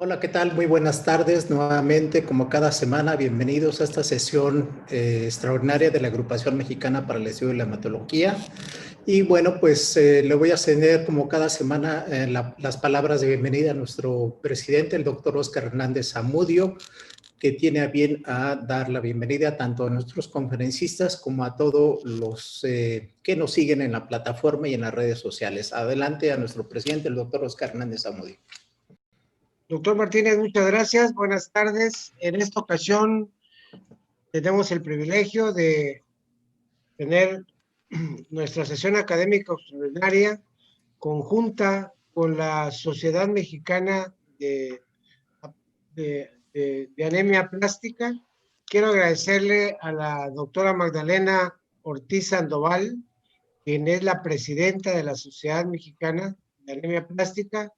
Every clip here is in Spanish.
Hola, ¿qué tal? Muy buenas tardes. Nuevamente, como cada semana, bienvenidos a esta sesión extraordinaria de la Agrupación Mexicana para el Estudio de la Hematología. Y bueno, pues le voy a ceder como cada semana las palabras de bienvenida a nuestro presidente, el doctor Óscar Hernández Zamudio, que tiene a bien a dar la bienvenida tanto a nuestros conferencistas como a todos los que nos siguen en la plataforma y en las redes sociales. Adelante a nuestro presidente, el doctor Óscar Hernández Zamudio. Doctor Martínez, muchas gracias. Buenas tardes. En esta ocasión tenemos el privilegio de tener nuestra sesión académica extraordinaria conjunta con la Sociedad Mexicana de Anemia Plástica. Quiero agradecerle a la doctora Magdalena Ortiz Sandoval, quien es la presidenta de la Sociedad Mexicana de Anemia Plástica.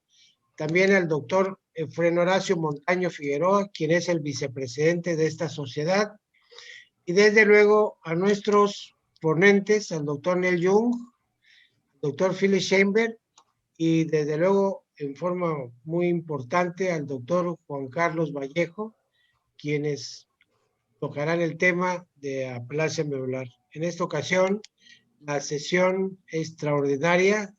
También al doctor Efren Horacio Montaño Figueroa, quien es el vicepresidente de esta sociedad. Y desde luego a nuestros ponentes, al doctor Neil Young, al doctor Philip Chamber y desde luego en forma muy importante al doctor Juan Carlos Vallejo, quienes tocarán el tema de aplasia medular. En esta ocasión, la sesión extraordinaria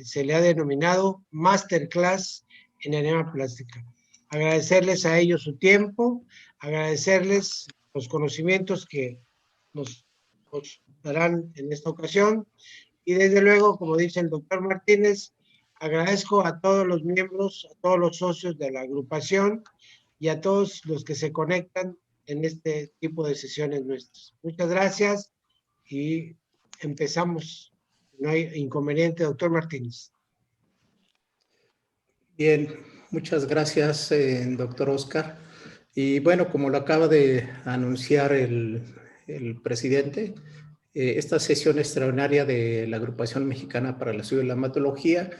se le ha denominado Masterclass en anemia plástica. Agradecerles a ellos su tiempo, agradecerles los conocimientos que nos darán en esta ocasión y desde luego, como dice el doctor Martínez, agradezco a todos los miembros, a todos los socios de la agrupación y a todos los que se conectan en este tipo de sesiones nuestras. Muchas gracias y empezamos. No hay inconveniente, doctor Martínez. Bien, muchas gracias, doctor Oscar. Y bueno, como lo acaba de anunciar el presidente, esta sesión extraordinaria de la Agrupación Mexicana para el Estudio de la Hematología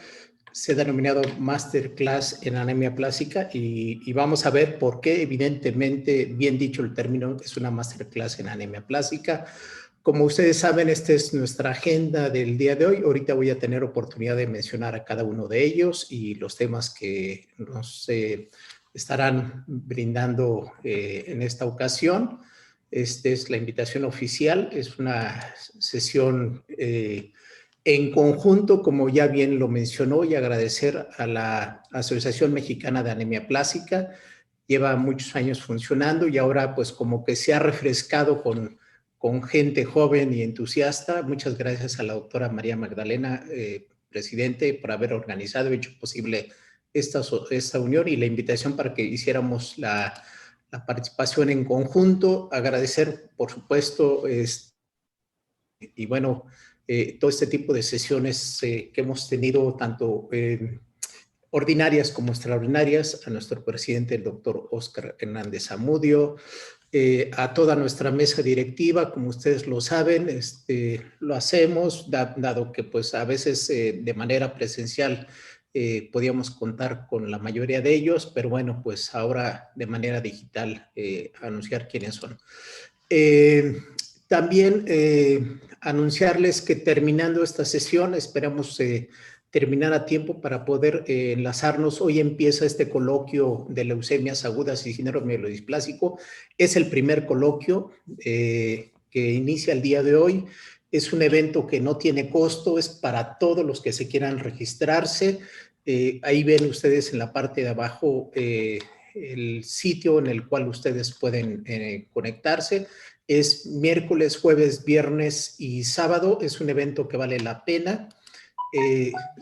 se ha denominado Masterclass en Anemia Plástica y vamos a ver por qué, evidentemente, bien dicho el término, es una Masterclass en Anemia Plástica. Como ustedes saben, esta es nuestra agenda del día de hoy. Ahorita voy a tener oportunidad de mencionar a cada uno de ellos y los temas que nos estarán brindando en esta ocasión. Esta es la invitación oficial. Es una sesión en conjunto, como ya bien lo mencionó, y agradecer a la Asociación Mexicana de Anemia Plástica. Lleva muchos años funcionando y ahora pues como que se ha refrescado con gente joven y entusiasta. Muchas gracias a la doctora María Magdalena, presidente, por haber organizado y hecho posible esta unión y la invitación para que hiciéramos la participación en conjunto. Agradecer, por supuesto, y bueno, todo este tipo de sesiones que hemos tenido, tanto ordinarias como extraordinarias, a nuestro presidente, el doctor Óscar Hernández Zamudio, a toda nuestra mesa directiva. Como ustedes lo saben, lo hacemos, dado que pues a veces de manera presencial podíamos contar con la mayoría de ellos, pero bueno, pues ahora de manera digital anunciar quiénes son. También anunciarles que terminando esta sesión, esperamos terminar a tiempo para poder enlazarnos. Hoy empieza este coloquio de leucemias agudas y síndrome mielodisplásico. Es el primer coloquio que inicia el día de hoy. Es un evento que no tiene costo, es para todos los que se quieran registrarse. Ahí ven ustedes en la parte de abajo el sitio en el cual ustedes pueden conectarse. Es miércoles, jueves, viernes y sábado. Es un evento que vale la pena.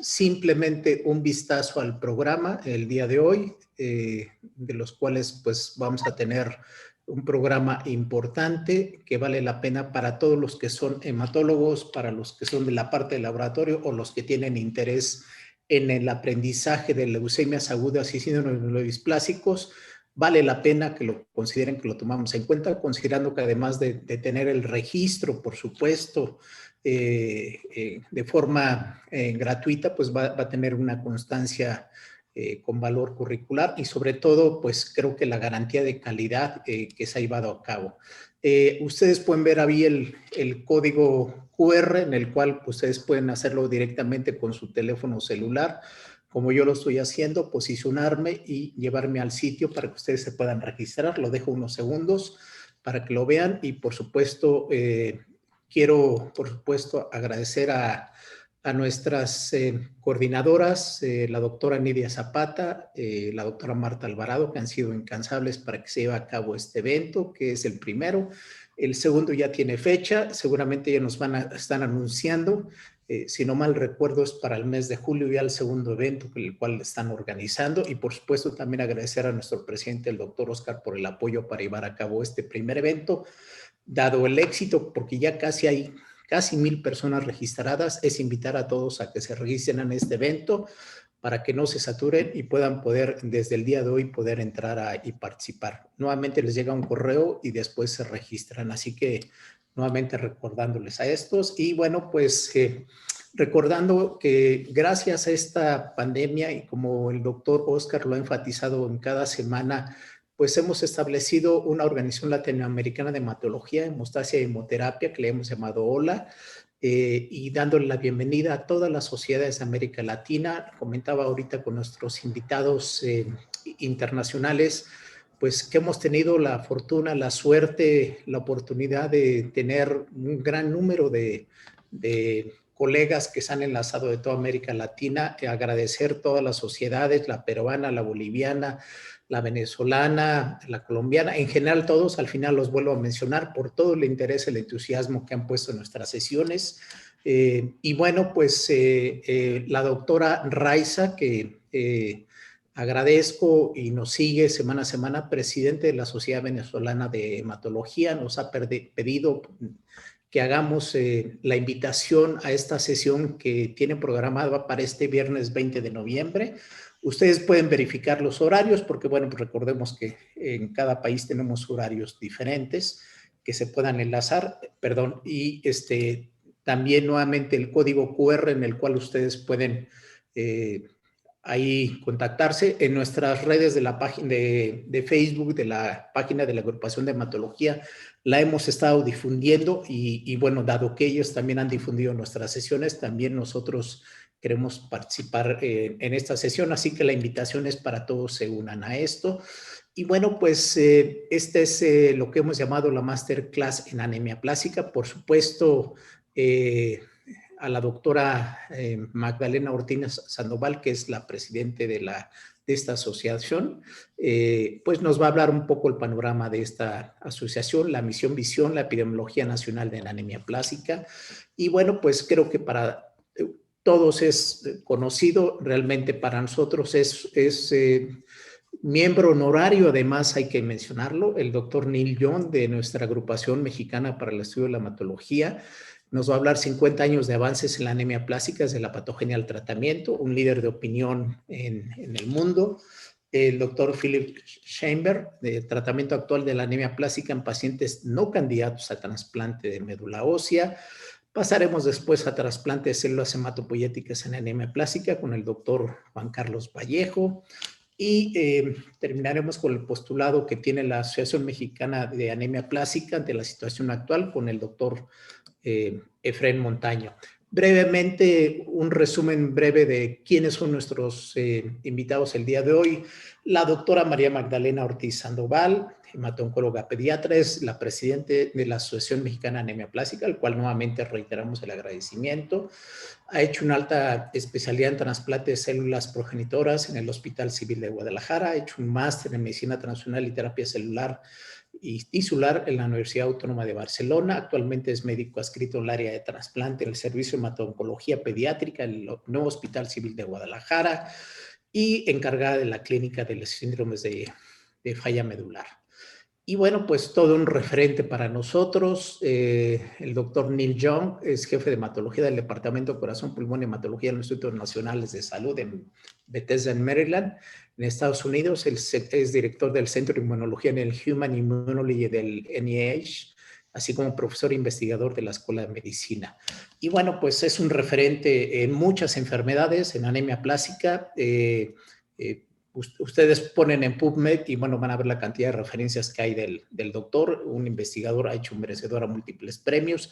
Simplemente un vistazo al programa el día de hoy, de los cuales pues vamos a tener un programa importante que vale la pena para todos los que son hematólogos, para los que son de la parte del laboratorio o los que tienen interés en el aprendizaje de leucemias agudas y síndromes mielodisplásicos. Vale la pena que lo consideren, que lo tomamos en cuenta, considerando que además de tener el registro, por supuesto, de forma gratuita, pues va a tener una constancia con valor curricular y sobre todo, pues creo que la garantía de calidad que se ha llevado a cabo. Ustedes pueden ver ahí el código QR en el cual ustedes pueden hacerlo directamente con su teléfono celular. como yo lo estoy haciendo, posicionarme y llevarme al sitio para que ustedes se puedan registrar. Lo dejo unos segundos para que lo vean y por supuesto quiero agradecer a nuestras coordinadoras, la doctora Nidia Zapata, la doctora Marta Alvarado, que han sido incansables para que se lleve a cabo este evento, que es el primero. El segundo ya tiene fecha, seguramente ya nos están anunciando. Si no mal recuerdo, es para el mes de julio ya el segundo evento, el cual están organizando. Y por supuesto también agradecer a nuestro presidente, el doctor Oscar, por el apoyo para llevar a cabo este primer evento. Dado el éxito, porque ya hay casi 1,000 personas registradas, es invitar a todos a que se registren en este evento para que no se saturen y puedan desde el día de hoy, poder entrar y participar. Nuevamente les llega un correo y después se registran, así que nuevamente recordándoles a estos. Y bueno, pues recordando que gracias a esta pandemia y como el doctor Oscar lo ha enfatizado en cada semana, pues hemos establecido una organización latinoamericana de hematología, hemostasia y hemoterapia, que le hemos llamado HOLA, y dándole la bienvenida a todas las sociedades de América Latina. Comentaba ahorita con nuestros invitados internacionales, pues que hemos tenido la fortuna, la suerte, la oportunidad de tener un gran número de colegas que se han enlazado de toda América Latina, agradecer todas las sociedades, la peruana, la boliviana, la venezolana, la colombiana, en general todos, al final los vuelvo a mencionar, por todo el interés, el entusiasmo que han puesto en nuestras sesiones. Y bueno, pues la doctora Raiza, que agradezco y nos sigue semana a semana, presidente de la Sociedad Venezolana de Hematología, nos ha pedido que hagamos la invitación a esta sesión que tiene programada para este viernes 20 de noviembre. Ustedes pueden verificar los horarios porque, bueno, pues recordemos que en cada país tenemos horarios diferentes que se puedan enlazar, perdón, y también nuevamente el código QR en el cual ustedes pueden ahí contactarse en nuestras redes de la página de Facebook, de la página de la agrupación de hematología. La hemos estado difundiendo y bueno, dado que ellos también han difundido nuestras sesiones, también nosotros queremos participar en esta sesión, así que la invitación es para todos se unan a esto. Y bueno, pues este es lo que hemos llamado la Masterclass en anemia plástica. Por supuesto, a la doctora Magdalena Ortiz Sandoval, que es la presidente de esta asociación, pues nos va a hablar un poco el panorama de esta asociación, la misión, visión, la epidemiología nacional de la anemia plástica. Y bueno, pues creo que para todos es conocido, realmente para nosotros es miembro honorario, además hay que mencionarlo, el doctor Neil Young de nuestra agrupación mexicana para el estudio de la hematología. Nos va a hablar 50 años de avances en la anemia plástica desde la patogenia al tratamiento, un líder de opinión en el mundo. El doctor Philip Chamber, de tratamiento actual de la anemia plástica en pacientes no candidatos a trasplante de médula ósea. Pasaremos después a trasplante de células hematopoyéticas en anemia plástica con el doctor Juan Carlos Vallejo. Y terminaremos con el postulado que tiene la Asociación Mexicana de Anemia Plástica ante la situación actual con el doctor Efrén Montaño. Brevemente, un resumen breve de quiénes son nuestros invitados el día de hoy. La doctora María Magdalena Ortiz Sandoval, hemato-oncóloga pediatra, es la presidente de la Asociación Mexicana de Anemia Plástica, al cual nuevamente reiteramos el agradecimiento. Ha hecho una alta especialidad en trasplante de células progenitoras en el Hospital Civil de Guadalajara. Ha hecho un máster en medicina transfusional y terapia celular y tisular en la Universidad Autónoma de Barcelona. Actualmente es médico adscrito en el área de trasplante en el Servicio de Hemato-Oncología Pediátrica en el nuevo Hospital Civil de Guadalajara y encargada de la clínica de los síndromes de falla medular. Y bueno, pues todo un referente para nosotros. El doctor Neil Young es jefe de hematología del Departamento de Corazón, Pulmón y Hematología del Instituto Nacional de Salud en Bethesda, en Maryland, en Estados Unidos. Él es director del Centro de Inmunología en el Human Immunology del NIH, así como profesor e investigador de la Escuela de Medicina. Y bueno, pues es un referente en muchas enfermedades, en anemia plástica, ustedes ponen en PubMed y bueno, van a ver la cantidad de referencias que hay del doctor, un investigador, ha hecho un merecedor a múltiples premios,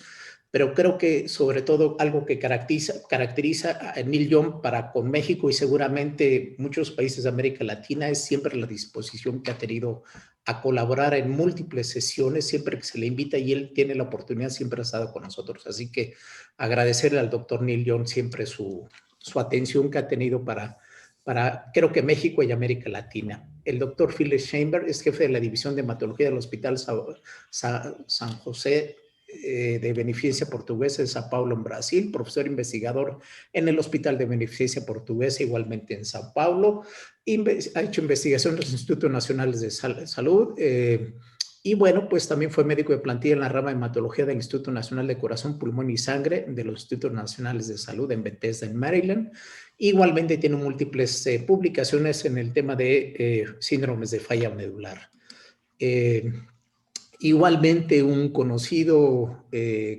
pero creo que sobre todo algo que caracteriza a Neil Young para con México y seguramente muchos países de América Latina es siempre la disposición que ha tenido a colaborar en múltiples sesiones, siempre que se le invita y él tiene la oportunidad, siempre ha estado con nosotros. Así que agradecerle al doctor Neil Young siempre su atención que ha tenido para creo que México y América Latina. El doctor Philip Chamber es jefe de la División de Hematología del Hospital San José de Beneficencia Portuguesa de Sao Paulo, en Brasil, profesor investigador en el Hospital de Beneficencia Portuguesa, igualmente en Sao Paulo. Ha hecho investigación en los Institutos Nacionales de Salud. Y bueno, pues también fue médico de plantilla en la rama de hematología del Instituto Nacional de Corazón, Pulmón y Sangre de los Institutos Nacionales de Salud en Bethesda, en Maryland. Igualmente tiene múltiples publicaciones en el tema de síndromes de falla medular. Igualmente un conocido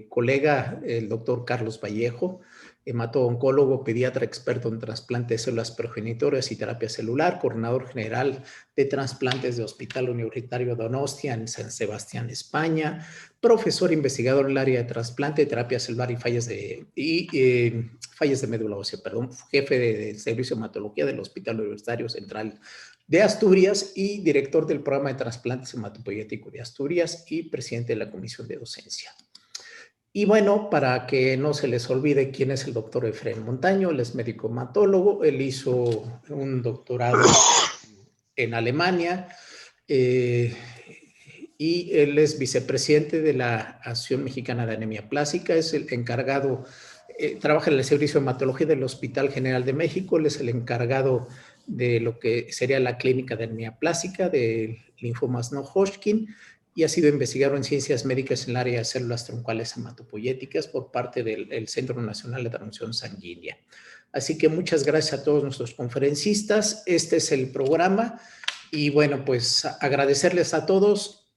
colega, el doctor Carlos Vallejo, hemato-oncólogo, pediatra experto en trasplante de células progenitoras y terapia celular, coordinador general de trasplantes de Hospital Universitario Donostia en San Sebastián, España, profesor investigador en el área de trasplante, terapia celular y fallas de médula ósea, jefe de servicio de hematología del Hospital Universitario Central de Asturias y director del programa de trasplantes hematopoyético de Asturias y presidente de la comisión de docencia. Y bueno, para que no se les olvide quién es el doctor Efraín Montaño, él es médico hematólogo, él hizo un doctorado en Alemania y él es vicepresidente de la Asociación Mexicana de Anemia Plástica, es el encargado, trabaja en el servicio de hematología del Hospital General de México, él es el encargado de lo que sería la clínica de anemia plástica de linfomas no Hodgkin y ha sido investigador en ciencias médicas en el área de células troncales hematopoyéticas por parte del Centro Nacional de Transfusión Sanguínea. Así que muchas gracias a todos nuestros conferencistas. Este es el programa y bueno, pues agradecerles a todos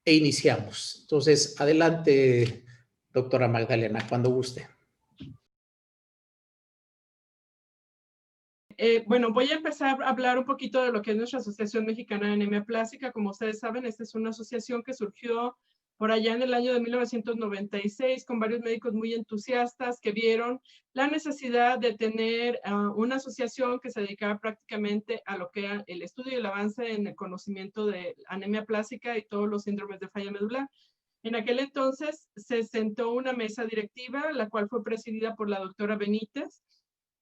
e iniciamos. Entonces, adelante, doctora Magdalena, cuando guste. Bueno, voy a empezar a hablar un poquito de lo que es nuestra Asociación Mexicana de Anemia Plástica. Como ustedes saben, esta es una asociación que surgió por allá en el año de 1996 con varios médicos muy entusiastas que vieron la necesidad de tener una asociación que se dedicara prácticamente a lo que era el estudio y el avance en el conocimiento de anemia plástica y todos los síndromes de falla medular. En aquel entonces se sentó una mesa directiva, la cual fue presidida por la doctora Benítez,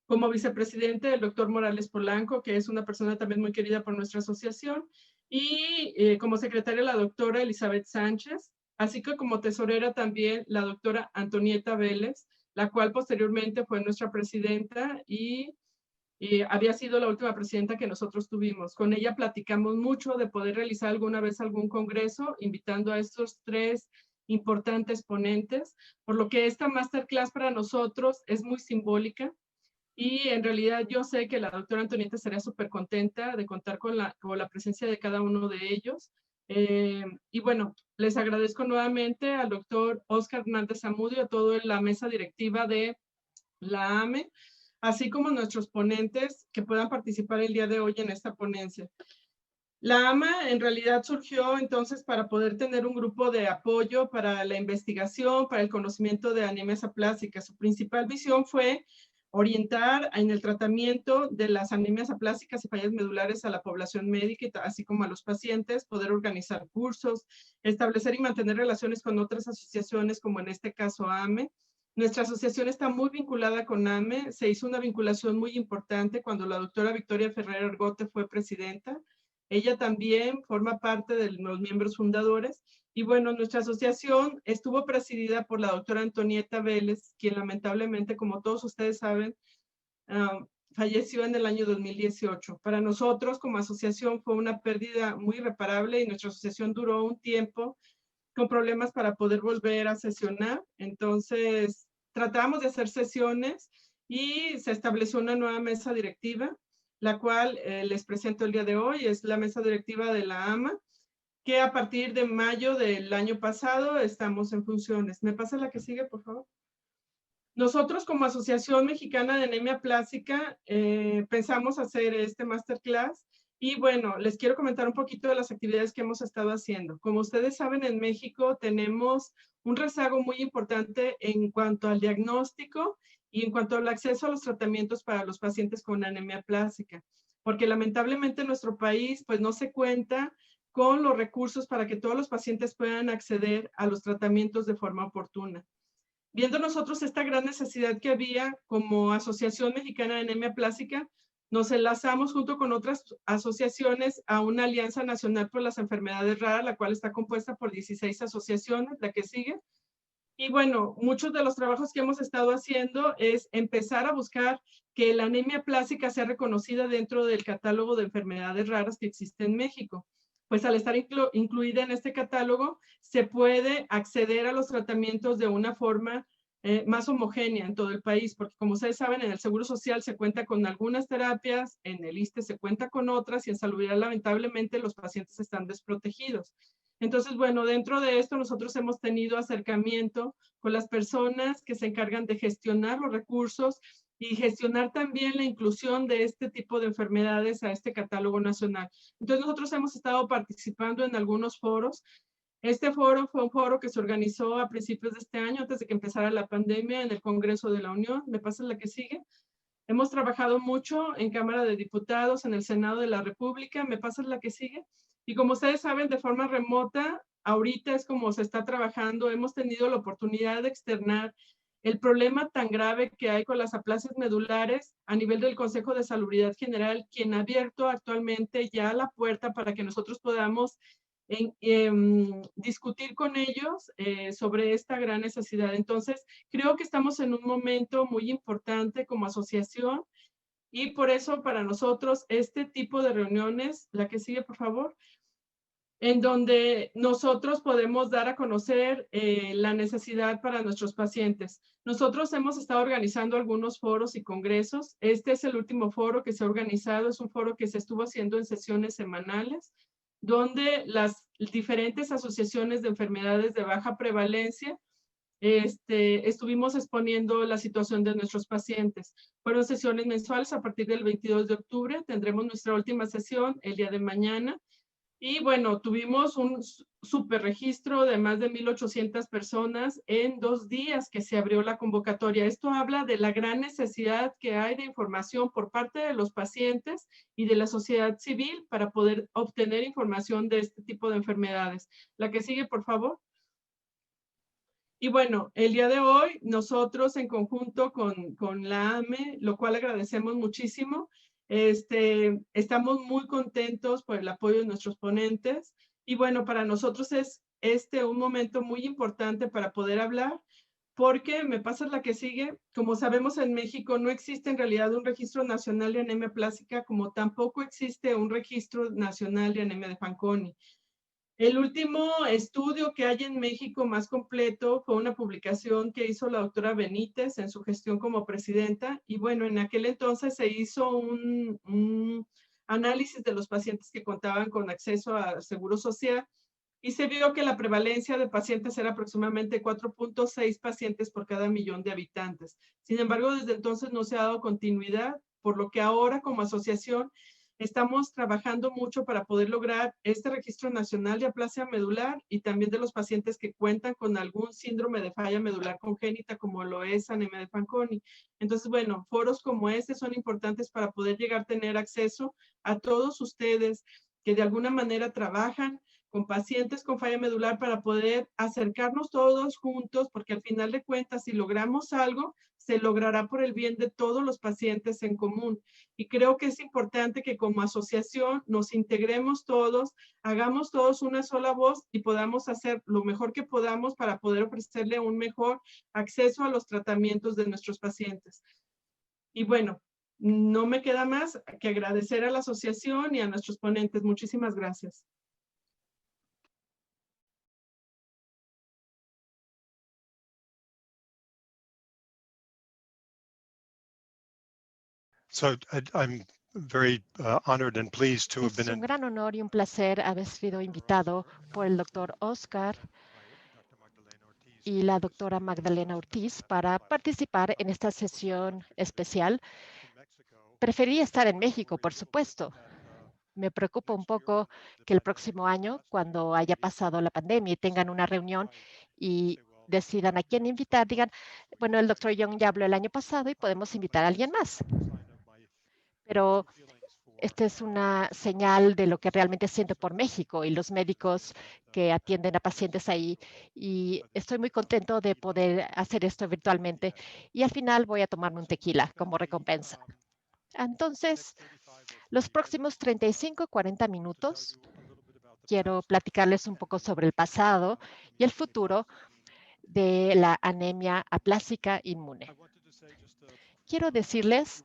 como vicepresidente el doctor Morales Polanco, que es una persona también muy querida por nuestra asociación, y como secretaria la doctora Elizabeth Sánchez, así que como tesorera también la doctora Antonieta Vélez, la cual posteriormente fue nuestra presidenta y había sido la última presidenta que nosotros tuvimos. Con ella platicamos mucho de poder realizar alguna vez algún congreso, invitando a estos tres importantes ponentes, por lo que esta masterclass para nosotros es muy simbólica. Y en realidad yo sé que la doctora Antonieta estaría súper contenta de contar con la presencia de cada uno de ellos. Y bueno, les agradezco nuevamente al doctor Oscar Hernández Zamudio, a toda la mesa directiva de la AME, así como nuestros ponentes que puedan participar el día de hoy en esta ponencia. La AMA en realidad surgió entonces para poder tener un grupo de apoyo para la investigación, para el conocimiento de anemias aplásicas. Su principal visión fue orientar en el tratamiento de las anemias aplásicas y fallas medulares a la población médica, así como a los pacientes, poder organizar cursos, establecer y mantener relaciones con otras asociaciones, como en este caso AME. Nuestra asociación está muy vinculada con AME, se hizo una vinculación muy importante cuando la doctora Victoria Ferrer Argote fue presidenta. Ella también forma parte de los miembros fundadores. Y bueno, nuestra asociación estuvo presidida por la doctora Antonieta Vélez, quien lamentablemente, como todos ustedes saben, falleció en el año 2018. Para nosotros como asociación fue una pérdida muy irreparable y nuestra asociación duró un tiempo con problemas para poder volver a sesionar. Entonces, tratamos de hacer sesiones y se estableció una nueva mesa directiva, la cual les presento el día de hoy. Es la mesa directiva de la AMA, que a partir de mayo del año pasado estamos en funciones. ¿Me pasa la que sigue, por favor? Nosotros como Asociación Mexicana de Anemia Plástica pensamos hacer este masterclass y bueno, les quiero comentar un poquito de las actividades que hemos estado haciendo. Como ustedes saben, en México tenemos un rezago muy importante en cuanto al diagnóstico y en cuanto al acceso a los tratamientos para los pacientes con anemia plástica, porque lamentablemente en nuestro país pues no se cuenta con los recursos para que todos los pacientes puedan acceder a los tratamientos de forma oportuna. Viendo nosotros esta gran necesidad que había como Asociación Mexicana de Anemia Plástica, nos enlazamos junto con otras asociaciones a una Alianza Nacional por las Enfermedades Raras, la cual está compuesta por 16 asociaciones, la que sigue. Y bueno, muchos de los trabajos que hemos estado haciendo es empezar a buscar que la anemia plástica sea reconocida dentro del catálogo de enfermedades raras que existe en México. Pues al estar incluida en este catálogo, se puede acceder a los tratamientos de una forma más homogénea en todo el país, porque como ustedes saben, en el Seguro Social se cuenta con algunas terapias, en el ISSSTE se cuenta con otras y en Salubridad lamentablemente los pacientes están desprotegidos. Entonces, bueno, dentro de esto nosotros hemos tenido acercamiento con las personas que se encargan de gestionar los recursos y gestionar también la inclusión de este tipo de enfermedades a este catálogo nacional. Entonces, nosotros hemos estado participando en algunos foros. Este foro fue un foro que se organizó a principios de este año, antes de que empezara la pandemia, en el Congreso de la Unión. ¿Me pasa la que sigue? Hemos trabajado mucho en Cámara de Diputados, en el Senado de la República. ¿Me pasa la que sigue? Y como ustedes saben, de forma remota, ahorita es como se está trabajando. Hemos tenido la oportunidad de externar el problema tan grave que hay con las aplasias medulares a nivel del Consejo de Salubridad General, quien ha abierto actualmente ya la puerta para que nosotros podamos discutir con ellos sobre esta gran necesidad. Entonces, creo que estamos en un momento muy importante como asociación y por eso para nosotros este tipo de reuniones, la que sigue por favor, en donde nosotros podemos dar a conocer la necesidad para nuestros pacientes. Nosotros hemos estado organizando algunos foros y congresos. Este es el último foro que se ha organizado, es un foro que se estuvo haciendo en sesiones semanales, donde las diferentes asociaciones de enfermedades de baja prevalencia estuvimos exponiendo la situación de nuestros pacientes. Fueron sesiones mensuales a partir del 22 de octubre. Tendremos nuestra última sesión el día de mañana. Y bueno, tuvimos un super registro de más de 1,800 personas en 2 días que se abrió la convocatoria. Esto habla de la gran necesidad que hay de información por parte de los pacientes y de la sociedad civil para poder obtener información de este tipo de enfermedades. La que sigue, por favor. Y bueno, el día de hoy nosotros en conjunto con la AME, lo cual agradecemos muchísimo, estamos muy contentos por el apoyo de nuestros ponentes y bueno, para nosotros es un momento muy importante para poder hablar porque me pasa la que sigue. Como sabemos, en México no existe en realidad un registro nacional de anemia plástica, como tampoco existe un registro nacional de anemia de Fanconi. El último estudio que hay en México más completo fue una publicación que hizo la doctora Benítez en su gestión como presidenta. Y bueno, en aquel entonces se hizo un análisis de los pacientes que contaban con acceso al seguro social y se vio que la prevalencia de pacientes era aproximadamente 4.6 pacientes por cada millón de habitantes. Sin embargo, desde entonces no se ha dado continuidad, por lo que ahora como asociación estamos trabajando mucho para poder lograr este registro nacional de aplasia medular y también de los pacientes que cuentan con algún síndrome de falla medular congénita, como lo es anemia de Fanconi. Entonces, bueno, foros como este son importantes para poder llegar a tener acceso a todos ustedes que de alguna manera trabajan con pacientes con falla medular para poder acercarnos todos juntos, porque al final de cuentas, si logramos algo, se logrará por el bien de todos los pacientes en común. Y creo que es importante que como asociación nos integremos todos, hagamos todos una sola voz y podamos hacer lo mejor que podamos para poder ofrecerle un mejor acceso a los tratamientos de nuestros pacientes. Y bueno, no me queda más que agradecer a la asociación y a nuestros ponentes. Muchísimas gracias. So I'm very honored and pleased to have been Es un gran honor y un placer haber sido invitado por el doctor Oscar y la doctora Magdalena Ortiz para participar en esta sesión especial. Preferí estar en México, por supuesto. Me preocupa un poco que el próximo año, cuando haya pasado la pandemia y tengan una reunión y decidan a quién invitar, digan, bueno, el doctor Young ya habló el año pasado y podemos invitar a alguien más. Pero esta es una señal de lo que realmente siento por México y los médicos que atienden a pacientes ahí. Y estoy muy contento de poder hacer esto virtualmente. Y al final voy a tomarme un tequila como recompensa. Entonces, los próximos 35, 40 minutos, quiero platicarles un poco sobre el pasado y el futuro de la anemia aplásica inmune. Quiero decirles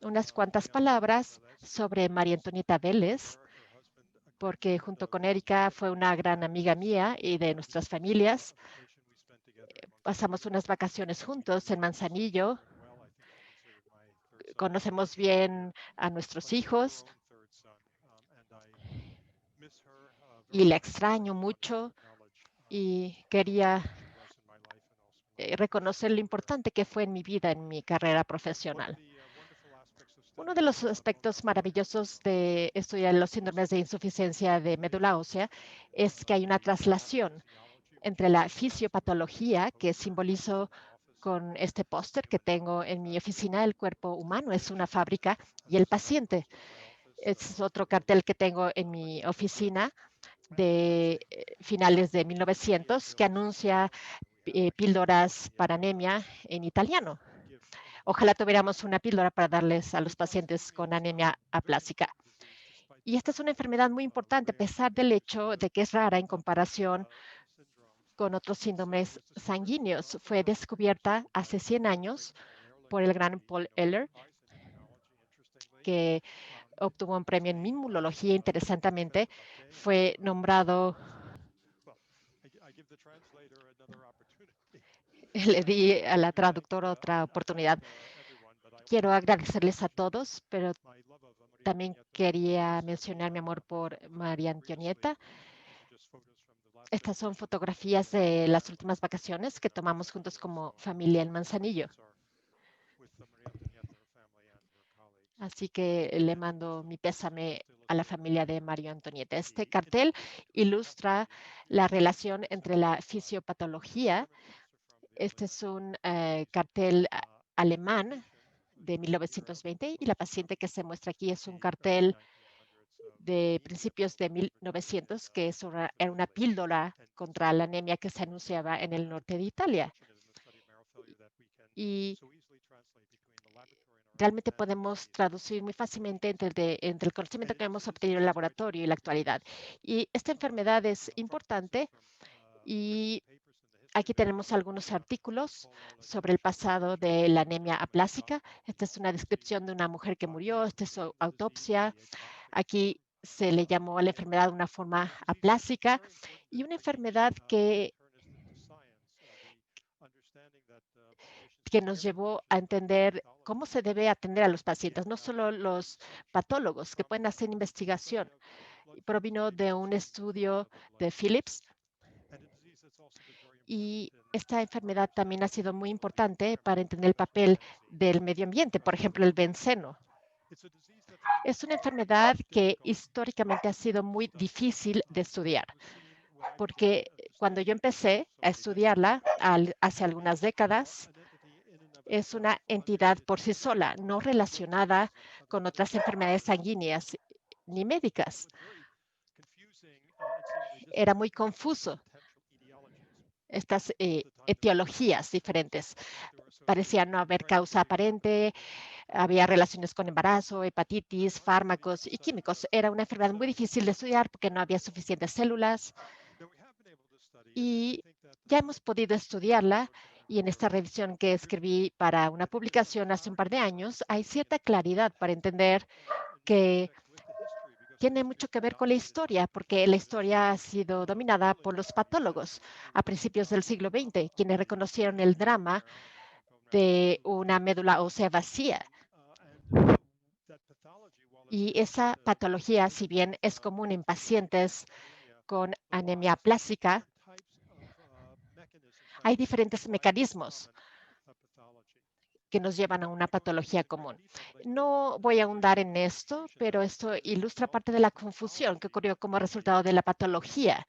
unas cuantas palabras sobre María Antonieta Vélez, porque junto con Erika fue una gran amiga mía y de nuestras familias. Pasamos unas vacaciones juntos en Manzanillo. Conocemos bien a nuestros hijos y la extraño mucho y quería reconocer lo importante que fue en mi vida, en mi carrera profesional. Uno de los aspectos maravillosos de estudiar los síndromes de insuficiencia de médula ósea es que hay una traslación entre la fisiopatología, que simbolizo con este póster que tengo en mi oficina. El cuerpo humano es una fábrica, y el paciente es otro cartel que tengo en mi oficina de finales de 1900 que anuncia píldoras para anemia en italiano. Ojalá tuviéramos una píldora para darles a los pacientes con anemia aplásica. Y esta es una enfermedad muy importante, a pesar del hecho de que es rara en comparación con otros síndromes sanguíneos. Fue descubierta hace 100 años por el gran Paul Ehrlich, que obtuvo un premio en inmunología. Interesantemente, fue nombrado, le di a la traductora otra oportunidad. Quiero agradecerles a todos, pero también quería mencionar mi amor por María Antonieta. Estas son fotografías de las últimas vacaciones que tomamos juntos como familia en Manzanillo. Así que le mando mi pésame a la familia de María Antonieta. Este cartel ilustra la relación entre la fisiopatología. Este es un cartel alemán de 1920 y la paciente que se muestra aquí es un cartel de principios de 1900, que era una píldora contra la anemia que se anunciaba en el norte de Italia. Y realmente podemos traducir muy fácilmente entre el conocimiento que hemos obtenido en el laboratorio y la actualidad. Y esta enfermedad es importante y aquí tenemos algunos artículos sobre el pasado de la anemia aplásica. Esta es una descripción de una mujer que murió. Esta es su autopsia. Aquí se le llamó a la enfermedad de una forma aplásica y una enfermedad que nos llevó a entender cómo se debe atender a los pacientes, no solo los patólogos que pueden hacer investigación. Provino de un estudio de Philips y esta enfermedad también ha sido muy importante para entender el papel del medio ambiente, por ejemplo, el benceno. Es una enfermedad que históricamente ha sido muy difícil de estudiar, porque cuando yo empecé a estudiarla hace algunas décadas, es una entidad por sí sola, no relacionada con otras enfermedades sanguíneas ni médicas. Era muy confuso estas etiologías diferentes. Parecía no haber causa aparente, había relaciones con embarazo, hepatitis, fármacos y químicos. Era una enfermedad muy difícil de estudiar porque no había suficientes células. Y ya hemos podido estudiarla, y en esta revisión que escribí para una publicación hace un par de años, hay cierta claridad para entender que tiene mucho que ver con la historia, porque la historia ha sido dominada por los patólogos a principios del siglo XX, quienes reconocieron el drama de una médula ósea vacía. Y esa patología, si bien es común en pacientes con anemia aplásica, Hay diferentes mecanismos que nos llevan a una patología común. No voy a ahondar en esto, pero esto ilustra parte de la confusión que ocurrió como resultado de la patología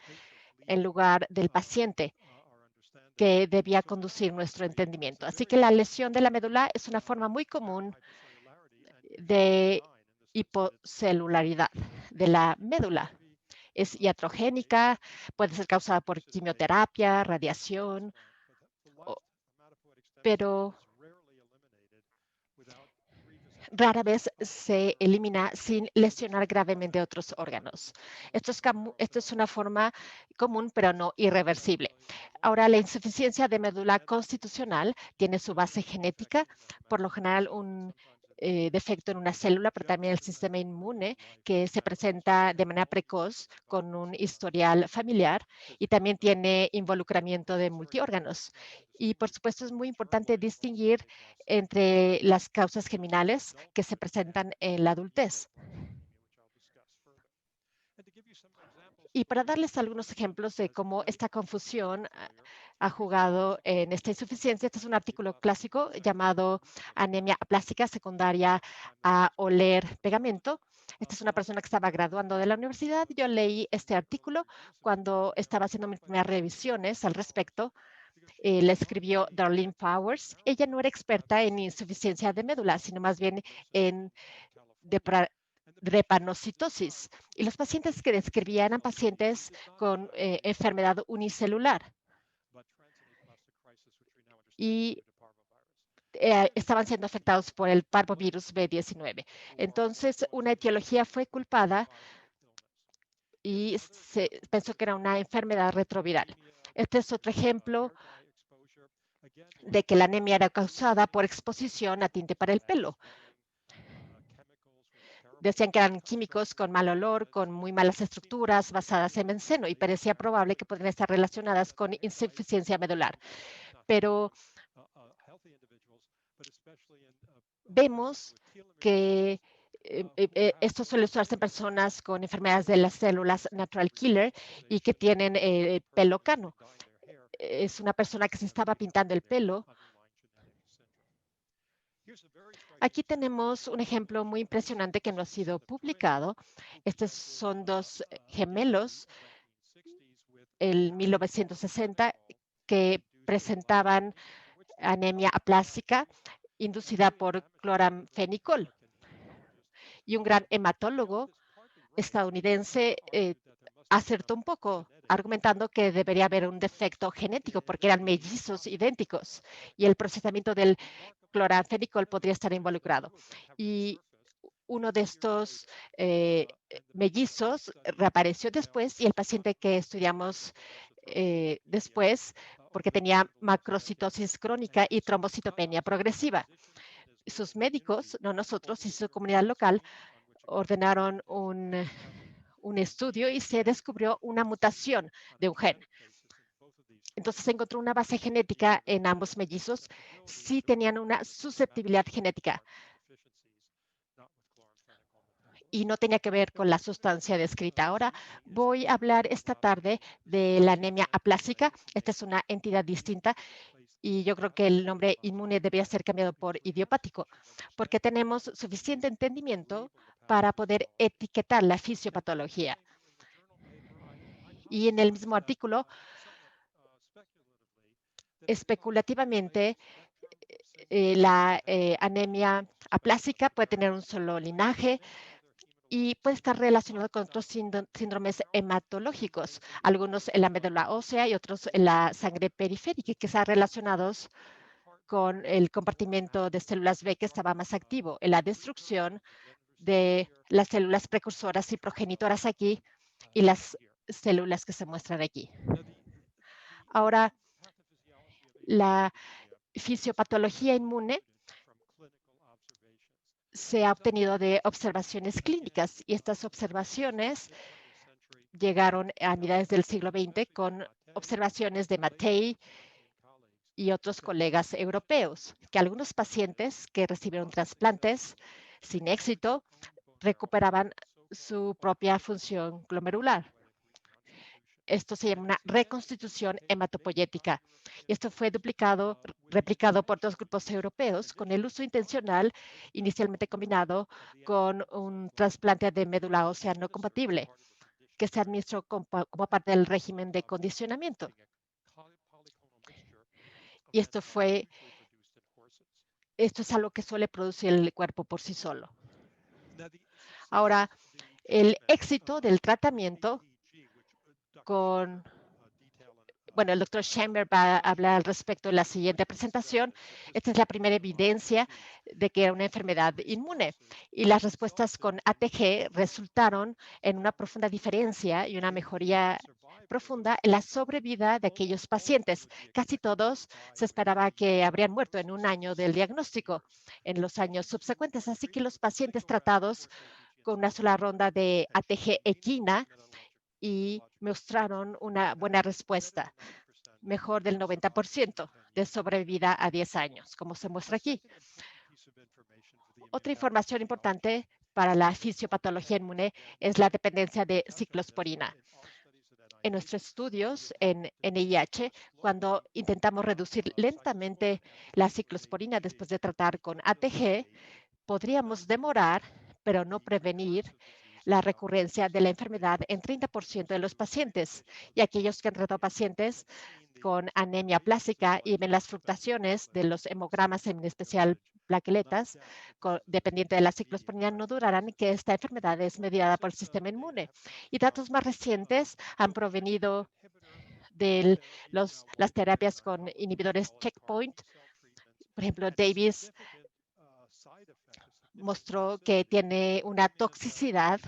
en lugar del paciente que debía conducir nuestro entendimiento. Así que la lesión de la médula es una forma muy común de hipocelularidad de la médula. Es iatrogénica, puede ser causada por quimioterapia, radiación, pero rara vez se elimina sin lesionar gravemente otros órganos. Esto es una forma común, pero no irreversible. Ahora, la insuficiencia de médula constitucional tiene su base genética, por lo general un defecto en una célula, pero también el sistema inmune que se presenta de manera precoz con un historial familiar y también tiene involucramiento de multiórganos. Y por supuesto es muy importante distinguir entre las causas germinales que se presentan en la adultez. Y para darles algunos ejemplos de cómo esta confusión ha jugado en esta insuficiencia, este es un artículo clásico llamado Anemia aplástica secundaria a oler pegamento. Esta es una persona que estaba graduando de la universidad. Yo leí este artículo cuando estaba haciendo mis primeras revisiones al respecto. La escribió Darlene Powers. Ella no era experta en insuficiencia de médula, sino más bien en drepanocitosis. Y los pacientes que describía eran pacientes con enfermedad unicelular. Y estaban siendo afectados por el parvovirus B19. Entonces, una etiología fue culpada y se pensó que era una enfermedad retroviral. Este es otro ejemplo de que la anemia era causada por exposición a tinte para el pelo. Decían que eran químicos con mal olor, con muy malas estructuras, basadas en benceno, y parecía probable que podrían estar relacionadas con insuficiencia medular. Pero vemos que esto suele usarse en personas con enfermedades de las células natural killer y que tienen pelo cano. Es una persona que se estaba pintando el pelo. Aquí tenemos un ejemplo muy impresionante que no ha sido publicado. Estos son dos gemelos en 1960 que presentaban anemia aplásica inducida por cloramfenicol. Y un gran hematólogo estadounidense acertó un poco, argumentando que debería haber un defecto genético porque eran mellizos idénticos y el procesamiento del cloramfenicol podría estar involucrado. Y uno de estos mellizos reapareció después y el paciente que estudiamos después porque tenía macrocitosis crónica y trombocitopenia progresiva. Sus médicos, no nosotros, y su comunidad local ordenaron un estudio y se descubrió una mutación de un gen. Entonces se encontró una base genética en ambos mellizos, sí tenían una susceptibilidad genética y no tenía que ver con la sustancia descrita. Ahora voy a hablar esta tarde de la anemia aplásica. Esta es una entidad distinta y yo creo que el nombre inmune debería ser cambiado por idiopático, porque tenemos suficiente entendimiento para poder etiquetar la fisiopatología. Y en el mismo artículo, especulativamente, la anemia aplásica puede tener un solo linaje y puede estar relacionado con otros síndromes hematológicos, algunos en la médula ósea y otros en la sangre periférica, que están relacionados con el compartimento de células B que estaba más activo, en la destrucción de las células precursoras y progenitoras aquí y las células que se muestran aquí. Ahora, la fisiopatología inmune se ha obtenido de observaciones clínicas y estas observaciones llegaron a mitades del siglo XX con observaciones de Mattei y otros colegas europeos, que algunos pacientes que recibieron trasplantes sin éxito recuperaban su propia función glomerular. Esto se llama una reconstitución hematopoyética. Y esto fue replicado por 2 grupos europeos con el uso intencional, inicialmente combinado con un trasplante de médula ósea no compatible, que se administró como parte del régimen de condicionamiento. Y esto es algo que suele producir el cuerpo por sí solo. Ahora, el éxito del tratamiento el doctor Scheinberg va a hablar al respecto en la siguiente presentación. Esta es la primera evidencia de que era una enfermedad inmune. Y las respuestas con ATG resultaron en una profunda diferencia y una mejoría profunda en la sobrevida de aquellos pacientes. Casi todos se esperaba que habrían muerto en un año del diagnóstico en los años subsecuentes. Así que los pacientes tratados con una sola ronda de ATG equina y mostraron una buena respuesta, mejor del 90% de sobrevida a 10 años, como se muestra aquí. Otra información importante para la fisiopatología inmune es la dependencia de ciclosporina. En nuestros estudios en NIH, cuando intentamos reducir lentamente la ciclosporina después de tratar con ATG, podríamos demorar, pero no prevenir, la recurrencia de la enfermedad en 30% de los pacientes. Y aquellos que han tratado pacientes con anemia plástica y ven las fluctuaciones de los hemogramas, en especial plaqueletas, dependiente de la ciclosporina, no durarán que esta enfermedad es mediada por el sistema inmune. Y datos más recientes han provenido de las terapias con inhibidores checkpoint. Por ejemplo, Davis mostró que tiene una toxicidad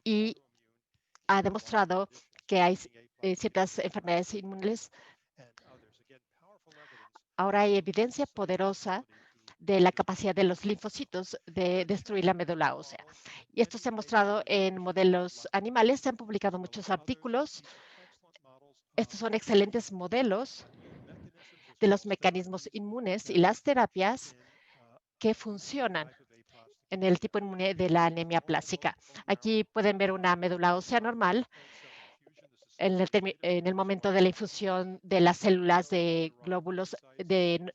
y ha demostrado que hay ciertas enfermedades inmunes. Ahora hay evidencia poderosa de la capacidad de los linfocitos de destruir la médula ósea. Y esto se ha mostrado en modelos animales. Se han publicado muchos artículos. Estos son excelentes modelos de los mecanismos inmunes y las terapias que funcionan en el tipo inmune de la anemia plástica. Aquí pueden ver una médula ósea normal en el momento de la infusión de las células de glóbulos de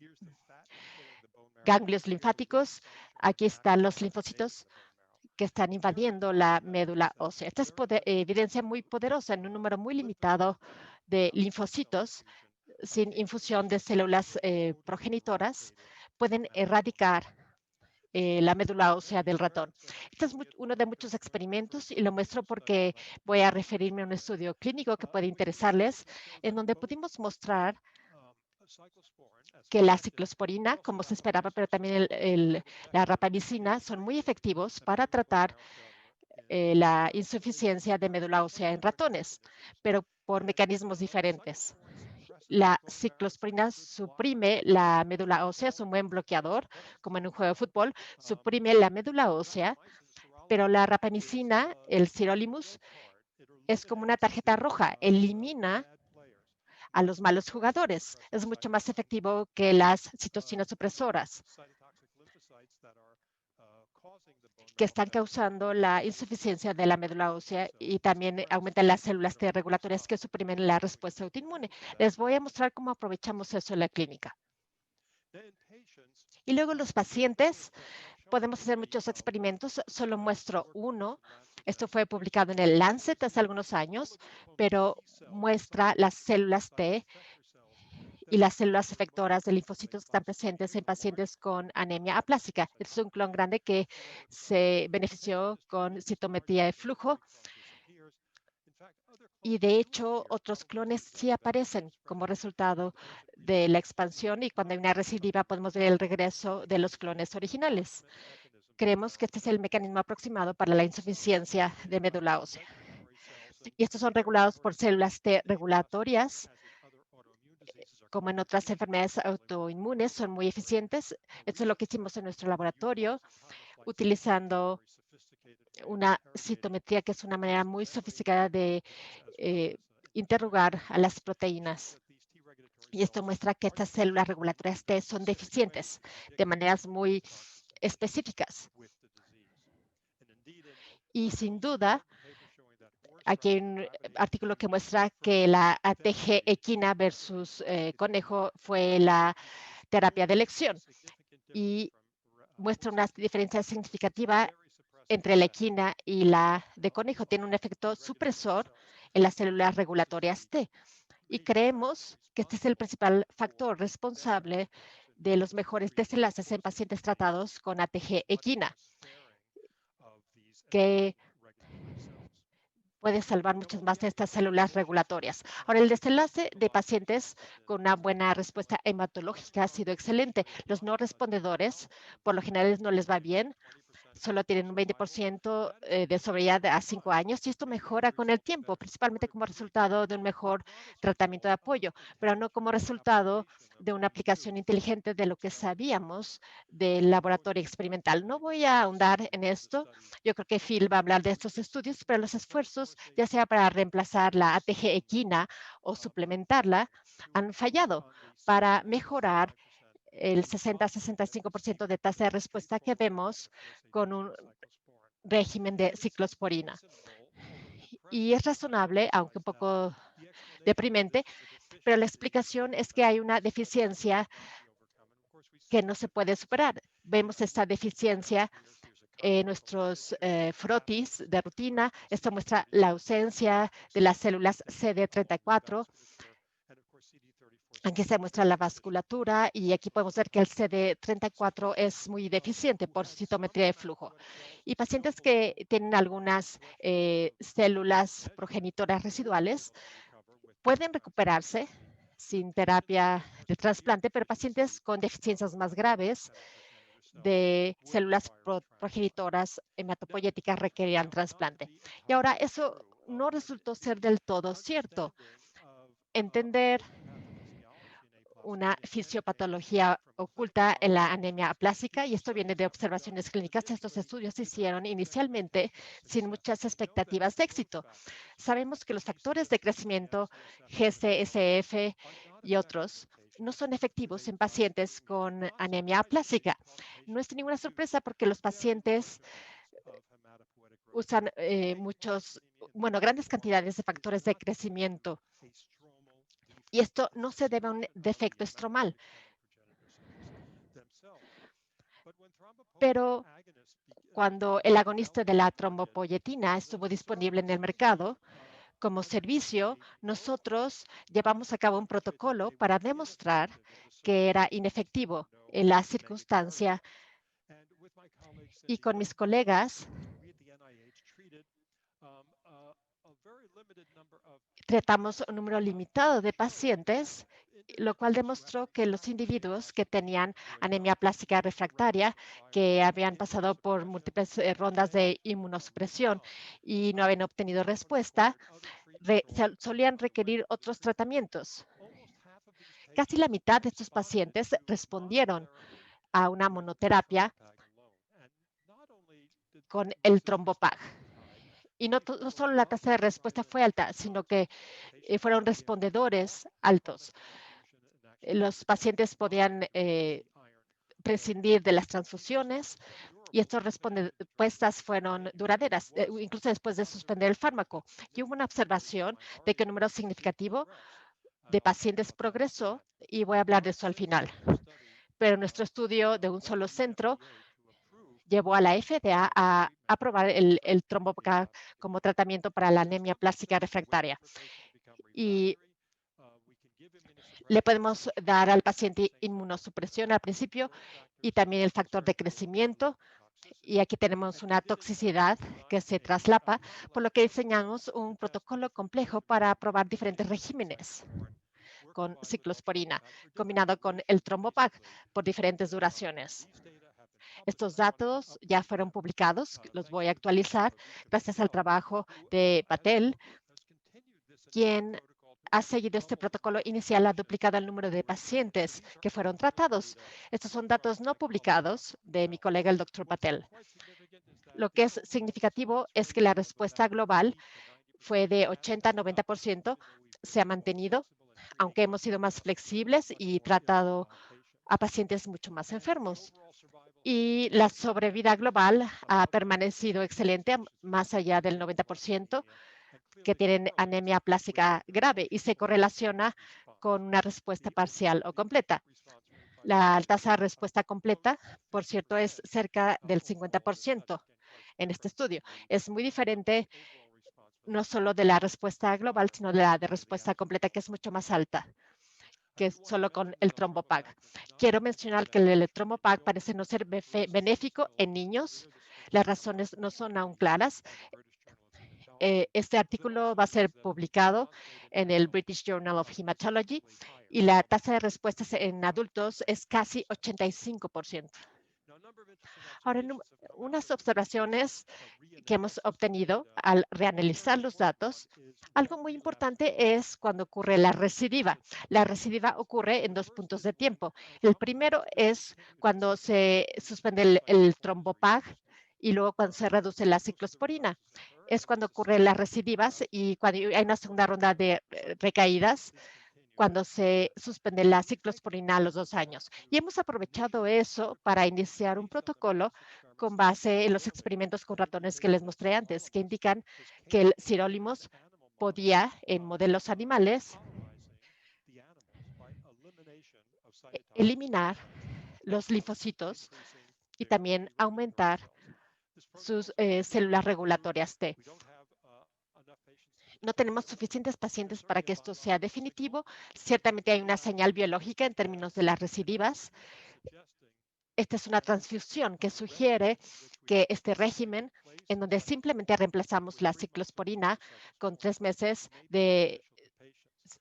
ganglios linfáticos. Aquí están los linfocitos que están invadiendo la médula ósea. Esta es evidencia muy poderosa en un número muy limitado de linfocitos sin infusión de células progenitoras. Pueden erradicar la médula ósea del ratón. Este es uno de muchos experimentos y lo muestro porque voy a referirme a un estudio clínico que puede interesarles, en donde pudimos mostrar que la ciclosporina, como se esperaba, pero también la rapamicina, son muy efectivos para tratar la insuficiencia de médula ósea en ratones, pero por mecanismos diferentes. La ciclosporina suprime la médula ósea, es un buen bloqueador, como en un juego de fútbol, suprime la médula ósea, pero la rapamicina, el sirolimus, es como una tarjeta roja, elimina a los malos jugadores. Es mucho más efectivo que las citocinas supresoras que están causando la insuficiencia de la médula ósea y también aumentan las células T regulatorias que suprimen la respuesta autoinmune. Les voy a mostrar cómo aprovechamos eso en la clínica. Y luego los pacientes, podemos hacer muchos experimentos, solo muestro uno. Esto fue publicado en el Lancet hace algunos años, pero muestra las células T y las células efectoras de linfocitos que están presentes en pacientes con anemia aplásica. Es un clon grande que se benefició con citometría de flujo. Y de hecho, otros clones sí aparecen como resultado de la expansión y cuando hay una recidiva podemos ver el regreso de los clones originales. Creemos que este es el mecanismo aproximado para la insuficiencia de médula ósea. Y estos son regulados por células T regulatorias. Como en otras enfermedades autoinmunes, son muy eficientes. Esto es lo que hicimos en nuestro laboratorio, utilizando una citometría que es una manera muy sofisticada de interrogar a las proteínas. Y esto muestra que estas células regulatorias T son deficientes de maneras muy específicas. Y sin duda, aquí hay un artículo que muestra que la ATG equina versus conejo fue la terapia de elección y muestra una diferencia significativa entre la equina y la de conejo. Tiene un efecto supresor en las células regulatorias T. Y creemos que este es el principal factor responsable de los mejores desenlaces en pacientes tratados con ATG equina, que puede salvar muchas más de estas células regulatorias. Ahora, el desenlace de pacientes con una buena respuesta hematológica ha sido excelente. Los no respondedores, por lo general, no les va bien. Solo tienen un 20% de sobrevida a 5 años y esto mejora con el tiempo, principalmente como resultado de un mejor tratamiento de apoyo, pero no como resultado de una aplicación inteligente de lo que sabíamos del laboratorio experimental. No voy a ahondar en esto. Yo creo que Phil va a hablar de estos estudios, pero los esfuerzos, ya sea para reemplazar la ATG equina o suplementarla, han fallado para mejorar el 60-65% de tasa de respuesta que vemos con un régimen de ciclosporina. Y es razonable, aunque un poco deprimente, pero la explicación es que hay una deficiencia que no se puede superar. Vemos esta deficiencia en nuestros frotis de rutina. Esto muestra la ausencia de las células CD34. Aquí se muestra la vasculatura y aquí podemos ver que el CD34 es muy deficiente por citometría de flujo. Y pacientes que tienen algunas células progenitoras residuales pueden recuperarse sin terapia de trasplante, pero pacientes con deficiencias más graves de células progenitoras hematopoyéticas requerían trasplante. Y ahora eso no resultó ser del todo cierto. Entender una fisiopatología oculta en la anemia aplásica y esto viene de observaciones clínicas. Estos estudios se hicieron inicialmente sin muchas expectativas de éxito. Sabemos que los factores de crecimiento, GCSF y otros, no son efectivos en pacientes con anemia aplásica. No es ninguna sorpresa porque los pacientes usan grandes cantidades de factores de crecimiento. Y esto no se debe a un defecto estromal. Pero cuando el agonista de la trombopoyetina estuvo disponible en el mercado, como servicio, nosotros llevamos a cabo un protocolo para demostrar que era inefectivo en la circunstancia y con mis colegas tratamos un número limitado de pacientes, lo cual demostró que los individuos que tenían anemia plástica refractaria, que habían pasado por múltiples rondas de inmunosupresión y no habían obtenido respuesta, solían requerir otros tratamientos. Casi la mitad de estos pacientes respondieron a una monoterapia con el trombopag. Y no solo la tasa de respuesta fue alta, sino que fueron respondedores altos. Los pacientes podían prescindir de las transfusiones y estas respuestas fueron duraderas, incluso después de suspender el fármaco. Y hubo una observación de que un número significativo de pacientes progresó y voy a hablar de eso al final. Pero nuestro estudio de un solo centro llevó a la FDA a aprobar el trombopag como tratamiento para la anemia plástica refractaria. Y le podemos dar al paciente inmunosupresión al principio y también el factor de crecimiento. Y aquí tenemos una toxicidad que se traslapa, por lo que diseñamos un protocolo complejo para probar diferentes regímenes con ciclosporina, combinado con el trombopag por diferentes duraciones. Estos datos ya fueron publicados, los voy a actualizar gracias al trabajo de Patel, quien ha seguido este protocolo inicial, ha duplicado el número de pacientes que fueron tratados. Estos son datos no publicados de mi colega, el doctor Patel. Lo que es significativo es que la respuesta global fue de 80-90%, se ha mantenido, aunque hemos sido más flexibles y tratado a pacientes mucho más enfermos. y la sobrevida global ha permanecido excelente, más allá del 90%, que tienen anemia plástica grave y se correlaciona con una respuesta parcial o completa. La tasa de respuesta completa, por cierto, es cerca del 50% en este estudio. Es muy diferente no solo de la respuesta global, sino de la de respuesta completa, que es mucho más alta que solo con el trombopag. Quiero mencionar que el trombopag parece no ser benéfico en niños. Las razones no son aún claras. Este artículo va a ser publicado en el British Journal of Hematology y la tasa de respuestas en adultos es casi 85%. Ahora, unas observaciones que hemos obtenido al reanalizar los datos, algo muy importante es cuando ocurre la recidiva. La recidiva ocurre en 2 puntos de tiempo. El primero es cuando se suspende el trombopag y luego cuando se reduce la ciclosporina. Es cuando ocurren las recidivas y cuando hay una segunda ronda de recaídas, cuando se suspende la ciclosporina a los 2 años. Y hemos aprovechado eso para iniciar un protocolo con base en los experimentos con ratones que les mostré antes, que indican que el sirolimus podía, en modelos animales, eliminar los linfocitos y también aumentar sus células regulatorias T. No tenemos suficientes pacientes para que esto sea definitivo. Ciertamente hay una señal biológica en términos de las recidivas. Esta es una transfusión que sugiere que este régimen, en donde simplemente reemplazamos la ciclosporina con 3 meses de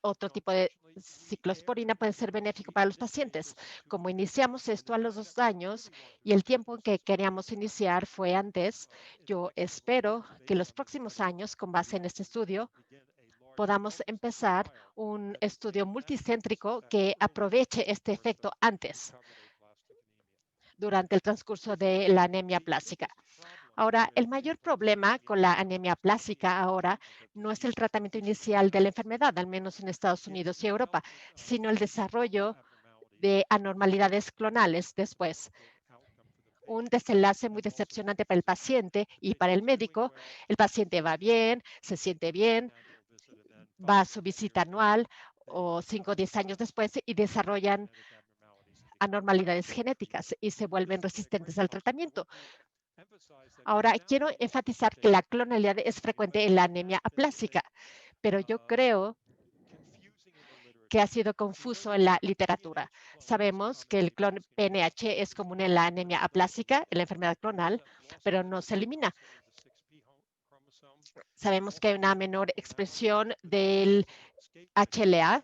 otro tipo de ciclosporina, puede ser benéfico para los pacientes. Como iniciamos esto a los 2 años y el tiempo en que queríamos iniciar fue antes, yo espero que los próximos años, con base en este estudio, podamos empezar un estudio multicéntrico que aproveche este efecto antes, durante el transcurso de la anemia plástica. Ahora, el mayor problema con la anemia plástica ahora no es el tratamiento inicial de la enfermedad, al menos en Estados Unidos y Europa, sino el desarrollo de anormalidades clonales después. Un desenlace muy decepcionante para el paciente y para el médico. El paciente va bien, se siente bien, va a su visita anual o 5 o 10 años después y desarrollan anormalidades genéticas y se vuelven resistentes al tratamiento. Ahora, quiero enfatizar que la clonalidad es frecuente en la anemia aplásica, pero yo creo que ha sido confuso en la literatura. Sabemos que el clon PNH es común en la anemia aplásica, en la enfermedad clonal, pero no se elimina. Sabemos que hay una menor expresión del HLA.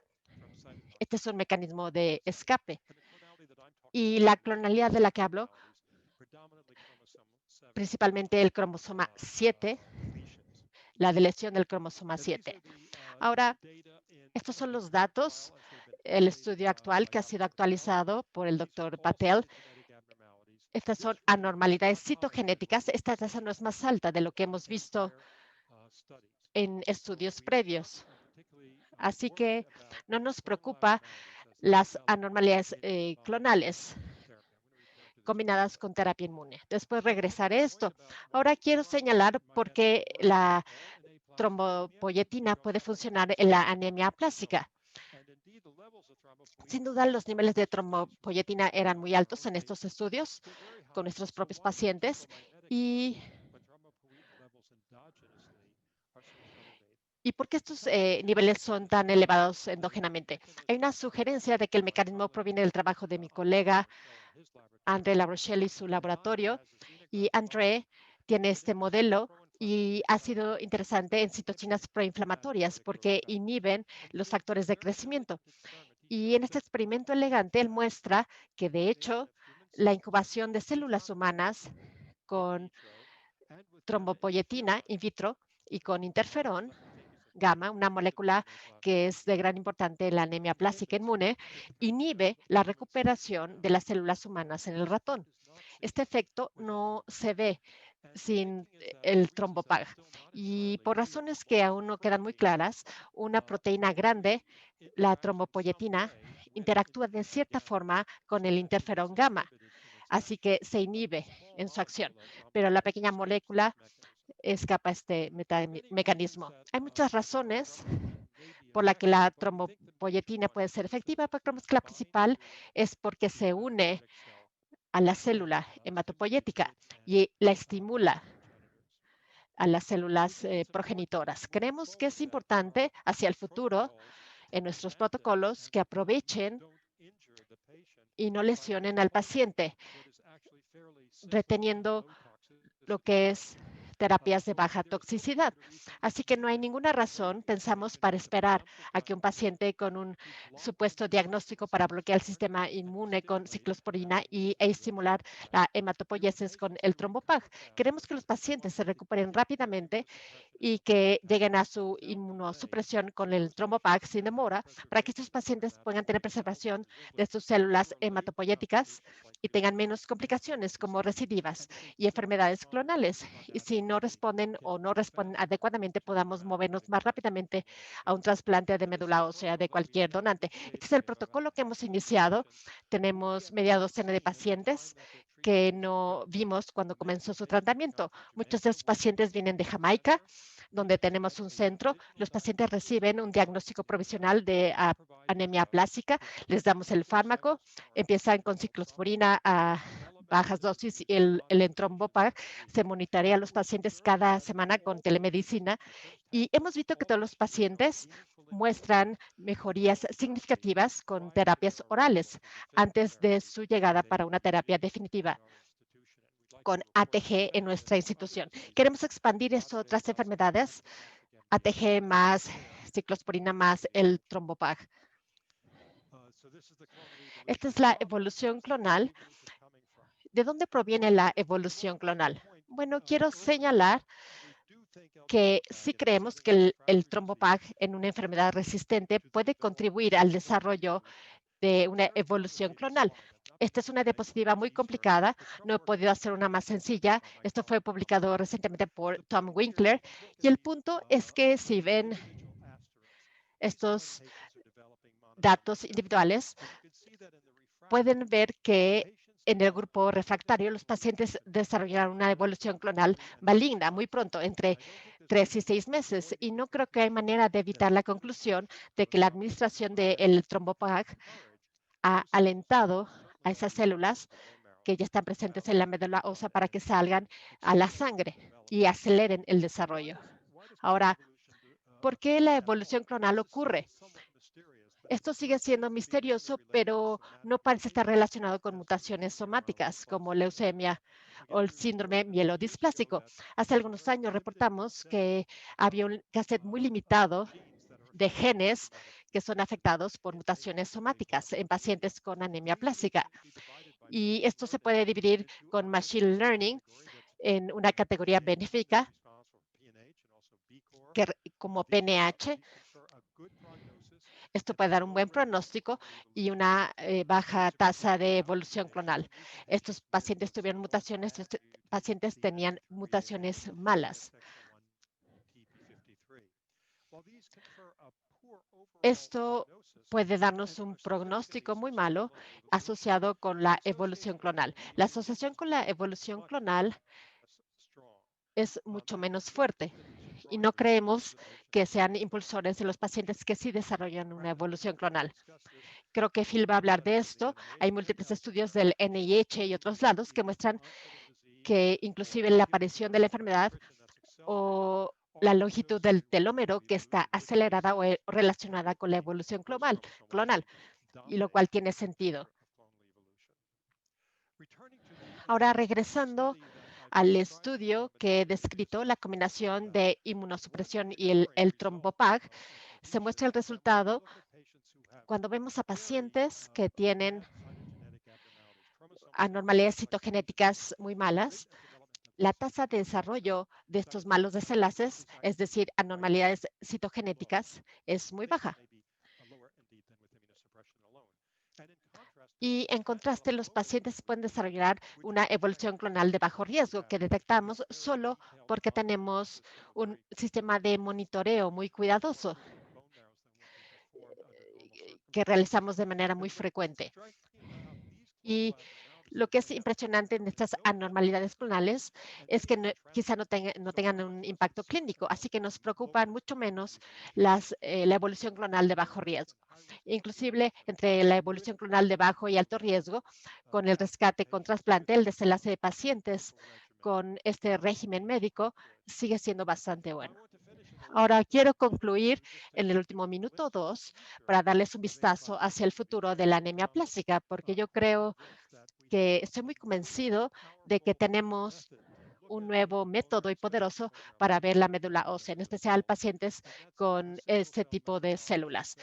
Este es un mecanismo de escape. Y la clonalidad de la que hablo, principalmente el cromosoma 7, la deleción del cromosoma 7. Ahora, estos son los datos, el estudio actual que ha sido actualizado por el doctor Patel. Estas son anormalidades citogenéticas. Esta tasa no es más alta de lo que hemos visto en estudios previos. Así que no nos preocupa las anormalidades clonales combinadas con terapia inmune. Después regresaré a esto. Ahora quiero señalar por qué la trombopoyetina puede funcionar en la anemia aplásica. Sin duda, los niveles de trombopoyetina eran muy altos en estos estudios con nuestros propios pacientes ¿Y por qué estos niveles son tan elevados endógenamente? Hay una sugerencia de que el mecanismo proviene del trabajo de mi colega André Larochelle y su laboratorio. Y André tiene este modelo y ha sido interesante en citoquinas proinflamatorias porque inhiben los factores de crecimiento. Y en este experimento elegante, él muestra que, de hecho, la incubación de células humanas con trombopoyetina in vitro y con interferón gamma, una molécula que es de gran importancia en la anemia plástica inmune, inhibe la recuperación de las células humanas en el ratón. Este efecto no se ve sin el trombopag. Y por razones que aún no quedan muy claras, una proteína grande, la trombopoyetina, interactúa de cierta forma con el interferón gamma. así que se inhibe en su acción, pero la pequeña molécula escapa a este mecanismo. Hay muchas razones por la que la trombopoyetina puede ser efectiva, pero creemos que la principal es porque se une a la célula hematopoyética y la estimula a las células progenitoras. Creemos que es importante hacia el futuro en nuestros protocolos que aprovechen y no lesionen al paciente, reteniendo lo que es terapias de baja toxicidad. Así que no hay ninguna razón, pensamos, para esperar a que un paciente con un supuesto diagnóstico para bloquear el sistema inmune con ciclosporina e estimular la hematopoiesis con el trombopag. Queremos que los pacientes se recuperen rápidamente y que lleguen a su inmunosupresión con el trombopag sin demora para que estos pacientes puedan tener preservación de sus células hematopoyéticas y tengan menos complicaciones como recidivas y enfermedades clonales. Y si no responden o no responden adecuadamente, podamos movernos más rápidamente a un trasplante de médula ósea de cualquier donante. Este es el protocolo que hemos iniciado. Tenemos media docena de pacientes que no vimos cuando comenzó su tratamiento. Muchos de los pacientes vienen de Jamaica, donde tenemos un centro. Los pacientes reciben un diagnóstico provisional de anemia plástica. Les damos el fármaco, empiezan con ciclosporina a bajas dosis y el entrombopag. Se monitorea a los pacientes cada semana con telemedicina y hemos visto que todos los pacientes muestran mejorías significativas con terapias orales antes de su llegada para una terapia definitiva con ATG en nuestra institución. Queremos expandir esto a otras enfermedades, ATG más ciclosporina más el trombopag. Esta es la evolución clonal. ¿De dónde proviene la evolución clonal? Bueno, quiero señalar que sí creemos que el trombopag en una enfermedad resistente puede contribuir al desarrollo de una evolución clonal. Esta es una diapositiva muy complicada, no he podido hacer una más sencilla. Esto fue publicado recientemente por Tom Winkler y el punto es que si ven estos datos individuales, pueden ver que en el grupo refractario los pacientes desarrollaron una evolución clonal maligna muy pronto, entre 3 y 6 meses. Y no creo que hay manera de evitar la conclusión de que la administración del trombopag ha alentado a esas células que ya están presentes en la médula ósea para que salgan a la sangre y aceleren el desarrollo. Ahora, ¿por qué la evolución clonal ocurre? Esto sigue siendo misterioso, pero no parece estar relacionado con mutaciones somáticas como leucemia o el síndrome mielodisplásico. Hace algunos años reportamos que había un cassette muy limitado de genes que son afectados por mutaciones somáticas en pacientes con anemia plástica. Y esto se puede dividir con Machine Learning en una categoría benéfica como PNH. Esto puede dar un buen pronóstico y una baja tasa de evolución clonal. Estos pacientes tuvieron mutaciones, estos pacientes tenían mutaciones malas. Esto puede darnos un pronóstico muy malo asociado con la evolución clonal. La asociación con la evolución clonal es mucho menos fuerte y no creemos que sean impulsores de los pacientes que sí desarrollan una evolución clonal. Creo que Phil va a hablar de esto. Hay múltiples estudios del NIH y otros lados que muestran que inclusive la aparición de la enfermedad o la longitud del telómero que está acelerada o relacionada con la evolución clonal, y lo cual tiene sentido. Ahora, regresando al estudio que he descrito, la combinación de inmunosupresión y el trombopag, se muestra el resultado cuando vemos a pacientes que tienen anormalidades citogenéticas muy malas. La tasa de desarrollo de estos malos desenlaces, es decir, anormalidades citogenéticas, es muy baja. Y en contraste, los pacientes pueden desarrollar una evolución clonal de bajo riesgo que detectamos solo porque tenemos un sistema de monitoreo muy cuidadoso que realizamos de manera muy frecuente. Y Lo que es impresionante en estas anormalidades clonales es que quizá no tengan un impacto clínico, así que nos preocupan mucho menos la evolución clonal de bajo riesgo. Inclusive entre la evolución clonal de bajo y alto riesgo, con el rescate con trasplante, el desenlace de pacientes con este régimen médico sigue siendo bastante bueno. Ahora quiero concluir en el último minuto o dos para darles un vistazo hacia el futuro de la anemia plástica, porque yo creo que estoy muy convencido de que tenemos un nuevo método y poderoso para ver la médula ósea, en especial pacientes con este tipo de células.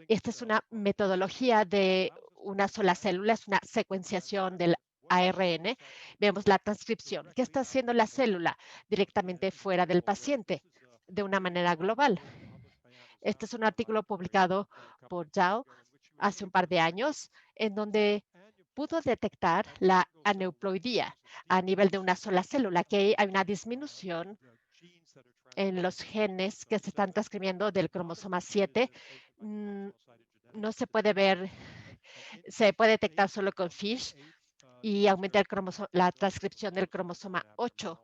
Esta es una metodología de una sola célula, es una secuenciación del ARN. Vemos la transcripción. ¿Qué está haciendo la célula directamente fuera del paciente de una manera global? Este es un artículo publicado por Zhao hace un par de años, en donde pudo detectar la aneuploidía a nivel de una sola célula, que hay una disminución en los genes que se están transcribiendo del cromosoma 7. No se puede ver, se puede detectar solo con FISH y aumenta la transcripción del cromosoma 8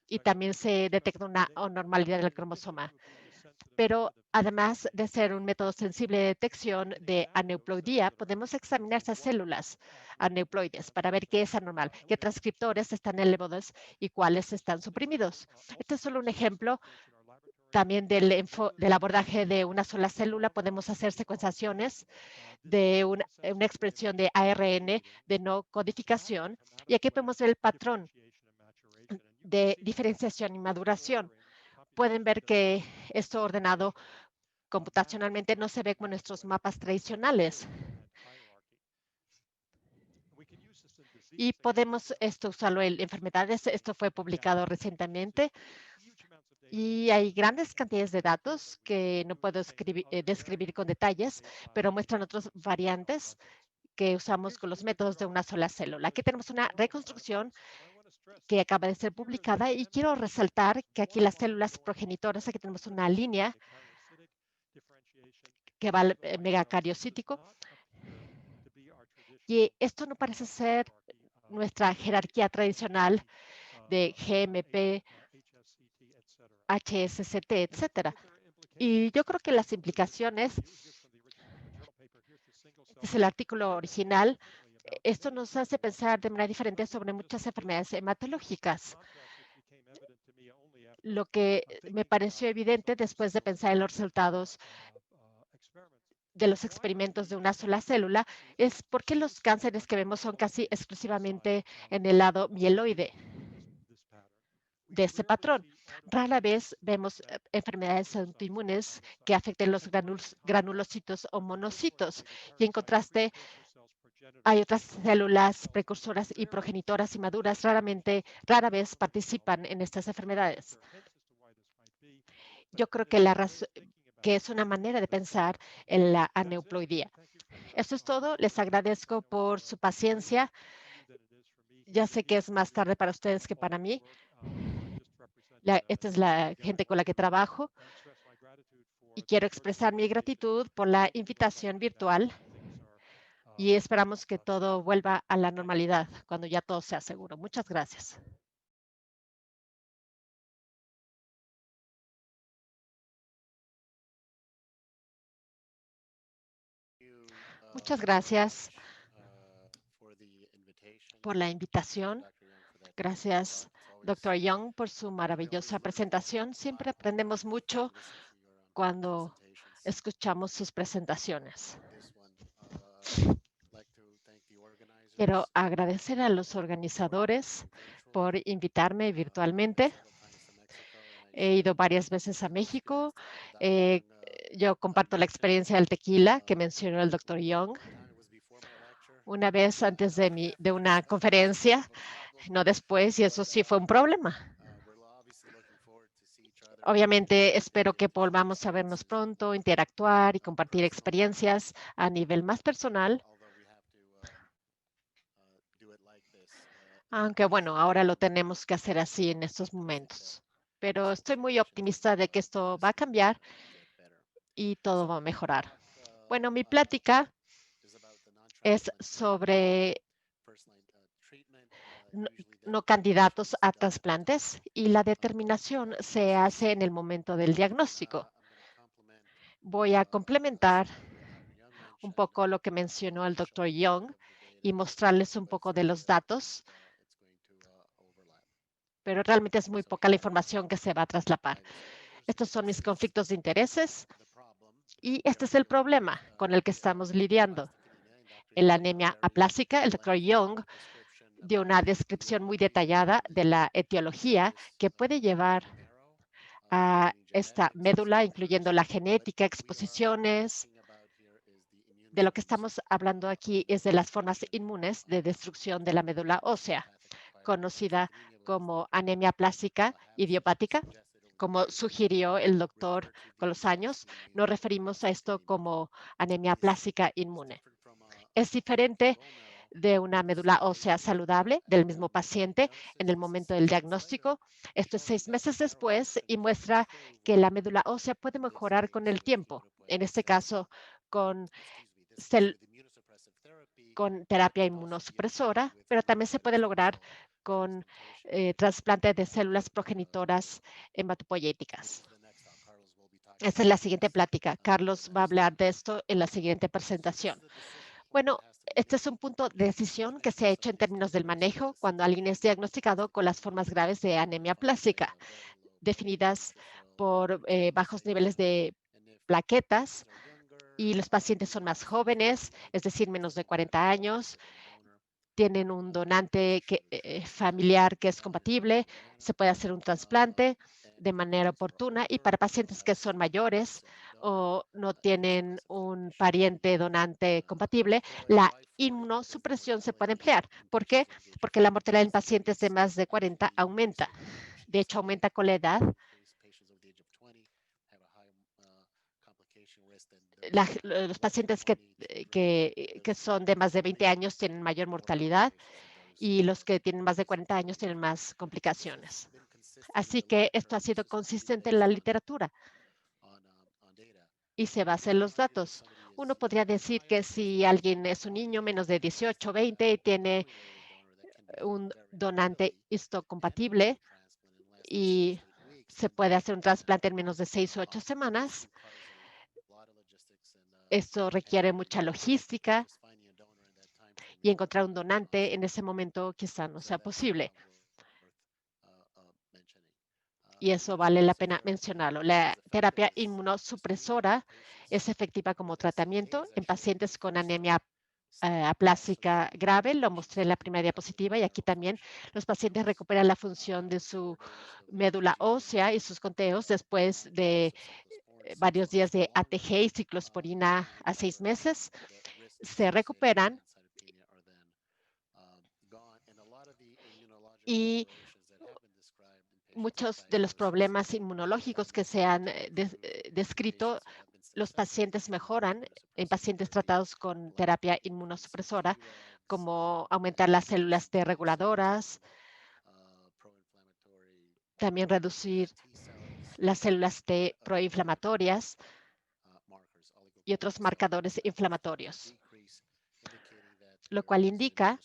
y también se detecta una anormalidad del cromosoma. Pero además de ser un método sensible de detección de aneuploidía, podemos examinar esas células aneuploides para ver qué es anormal, qué transcriptores están elevados y cuáles están suprimidos. Este es solo un ejemplo también del abordaje de una sola célula. Podemos hacer secuenciaciones de una expresión de ARN de no codificación. Y aquí podemos ver el patrón de diferenciación y maduración. Pueden ver que esto ordenado computacionalmente no se ve como nuestros mapas tradicionales. Y podemos usarlo en enfermedades. Esto fue publicado recientemente. Y hay grandes cantidades de datos que no puedo describir con detalles, pero muestran otras variantes que usamos con los métodos de una sola célula. Aquí tenemos una reconstrucción que acaba de ser publicada y quiero resaltar que aquí las células progenitoras, aquí tenemos una línea que va al megacariocítico y esto no parece ser nuestra jerarquía tradicional de GMP, HSCT, etcétera. Y yo creo que las implicaciones, es el artículo original, esto nos hace pensar de manera diferente sobre muchas enfermedades hematológicas. Lo que me pareció evidente después de pensar en los resultados de los experimentos de una sola célula es por qué los cánceres que vemos son casi exclusivamente en el lado mieloide de este patrón. Rara vez vemos enfermedades autoinmunes que afecten los granulocitos o monocitos. Y en contraste, hay otras células precursoras y progenitoras y maduras rara vez participan en estas enfermedades. Yo creo que que es una manera de pensar en la aneuploidía. Eso es todo. Les agradezco por su paciencia. Ya sé que es más tarde para ustedes que para mí. Esta es la gente con la que trabajo y quiero expresar mi gratitud por la invitación virtual y esperamos que todo vuelva a la normalidad cuando ya todo sea seguro. Muchas gracias. Muchas gracias por la invitación. Gracias, Dr. Young, por su maravillosa presentación. Siempre aprendemos mucho cuando escuchamos sus presentaciones. Quiero agradecer a los organizadores por invitarme virtualmente. He ido varias veces a México. Yo comparto la experiencia del tequila que mencionó el Dr. Young. Una vez antes de una conferencia, no después, y eso sí fue un problema. Obviamente, espero que volvamos a vernos pronto, interactuar y compartir experiencias a nivel más personal. Aunque bueno, ahora lo tenemos que hacer así en estos momentos. Pero estoy muy optimista de que esto va a cambiar y todo va a mejorar. Bueno, mi plática es sobre no candidatos a trasplantes, y la determinación se hace en el momento del diagnóstico. Voy a complementar un poco lo que mencionó el doctor Young y mostrarles un poco de los datos, pero realmente es muy poca la información que se va a traslapar. Estos son mis conflictos de intereses y este es el problema con el que estamos lidiando. En la anemia aplásica, el doctor Young dio una descripción muy detallada de la etiología que puede llevar a esta médula, incluyendo la genética, exposiciones. De lo que estamos hablando aquí es de las formas inmunes de destrucción de la médula ósea, conocida como anemia plástica idiopática. Como sugirió el doctor con los años, nos referimos a esto como anemia plástica inmune. Es diferente de una médula ósea saludable del mismo paciente en el momento del diagnóstico. Esto es 6 meses después y muestra que la médula ósea puede mejorar con el tiempo, en este caso con terapia inmunosupresora, pero también se puede lograr con trasplante de células progenitoras hematopoyéticas. Esta es la siguiente plática. Carlos va a hablar de esto en la siguiente presentación. Bueno, este es un punto de decisión que se ha hecho en términos del manejo cuando alguien es diagnosticado con las formas graves de anemia plástica, definidas por bajos niveles de plaquetas, y los pacientes son más jóvenes, es decir, menos de 40 años, tienen un donante familiar que es compatible, se puede hacer un trasplante de manera oportuna, y para pacientes que son mayores o no tienen un pariente donante compatible, la inmunosupresión se puede emplear. ¿Por qué? Porque la mortalidad en pacientes de más de 40 aumenta. De hecho, aumenta con la edad. Los pacientes que son de más de 20 años tienen mayor mortalidad, y los que tienen más de 40 años tienen más complicaciones. Así que esto ha sido consistente en la literatura y se basa en los datos. Uno podría decir que si alguien es un niño menos de 18 o 20 y tiene un donante histocompatible y se puede hacer un trasplante en menos de 6 o 8 semanas, esto requiere mucha logística, y encontrar un donante en ese momento quizá no sea posible. Y eso vale la pena mencionarlo. La terapia inmunosupresora es efectiva como tratamiento en pacientes con anemia aplásica grave. Lo mostré en la primera diapositiva, y aquí también los pacientes recuperan la función de su médula ósea y sus conteos después de varios días de ATG y ciclosporina a 6 meses. Se recuperan y muchos de los problemas inmunológicos que se han descrito, los pacientes mejoran en pacientes tratados con terapia inmunosupresora, como aumentar las células T reguladoras, también reducir las células T proinflamatorias y otros marcadores inflamatorios, lo cual indica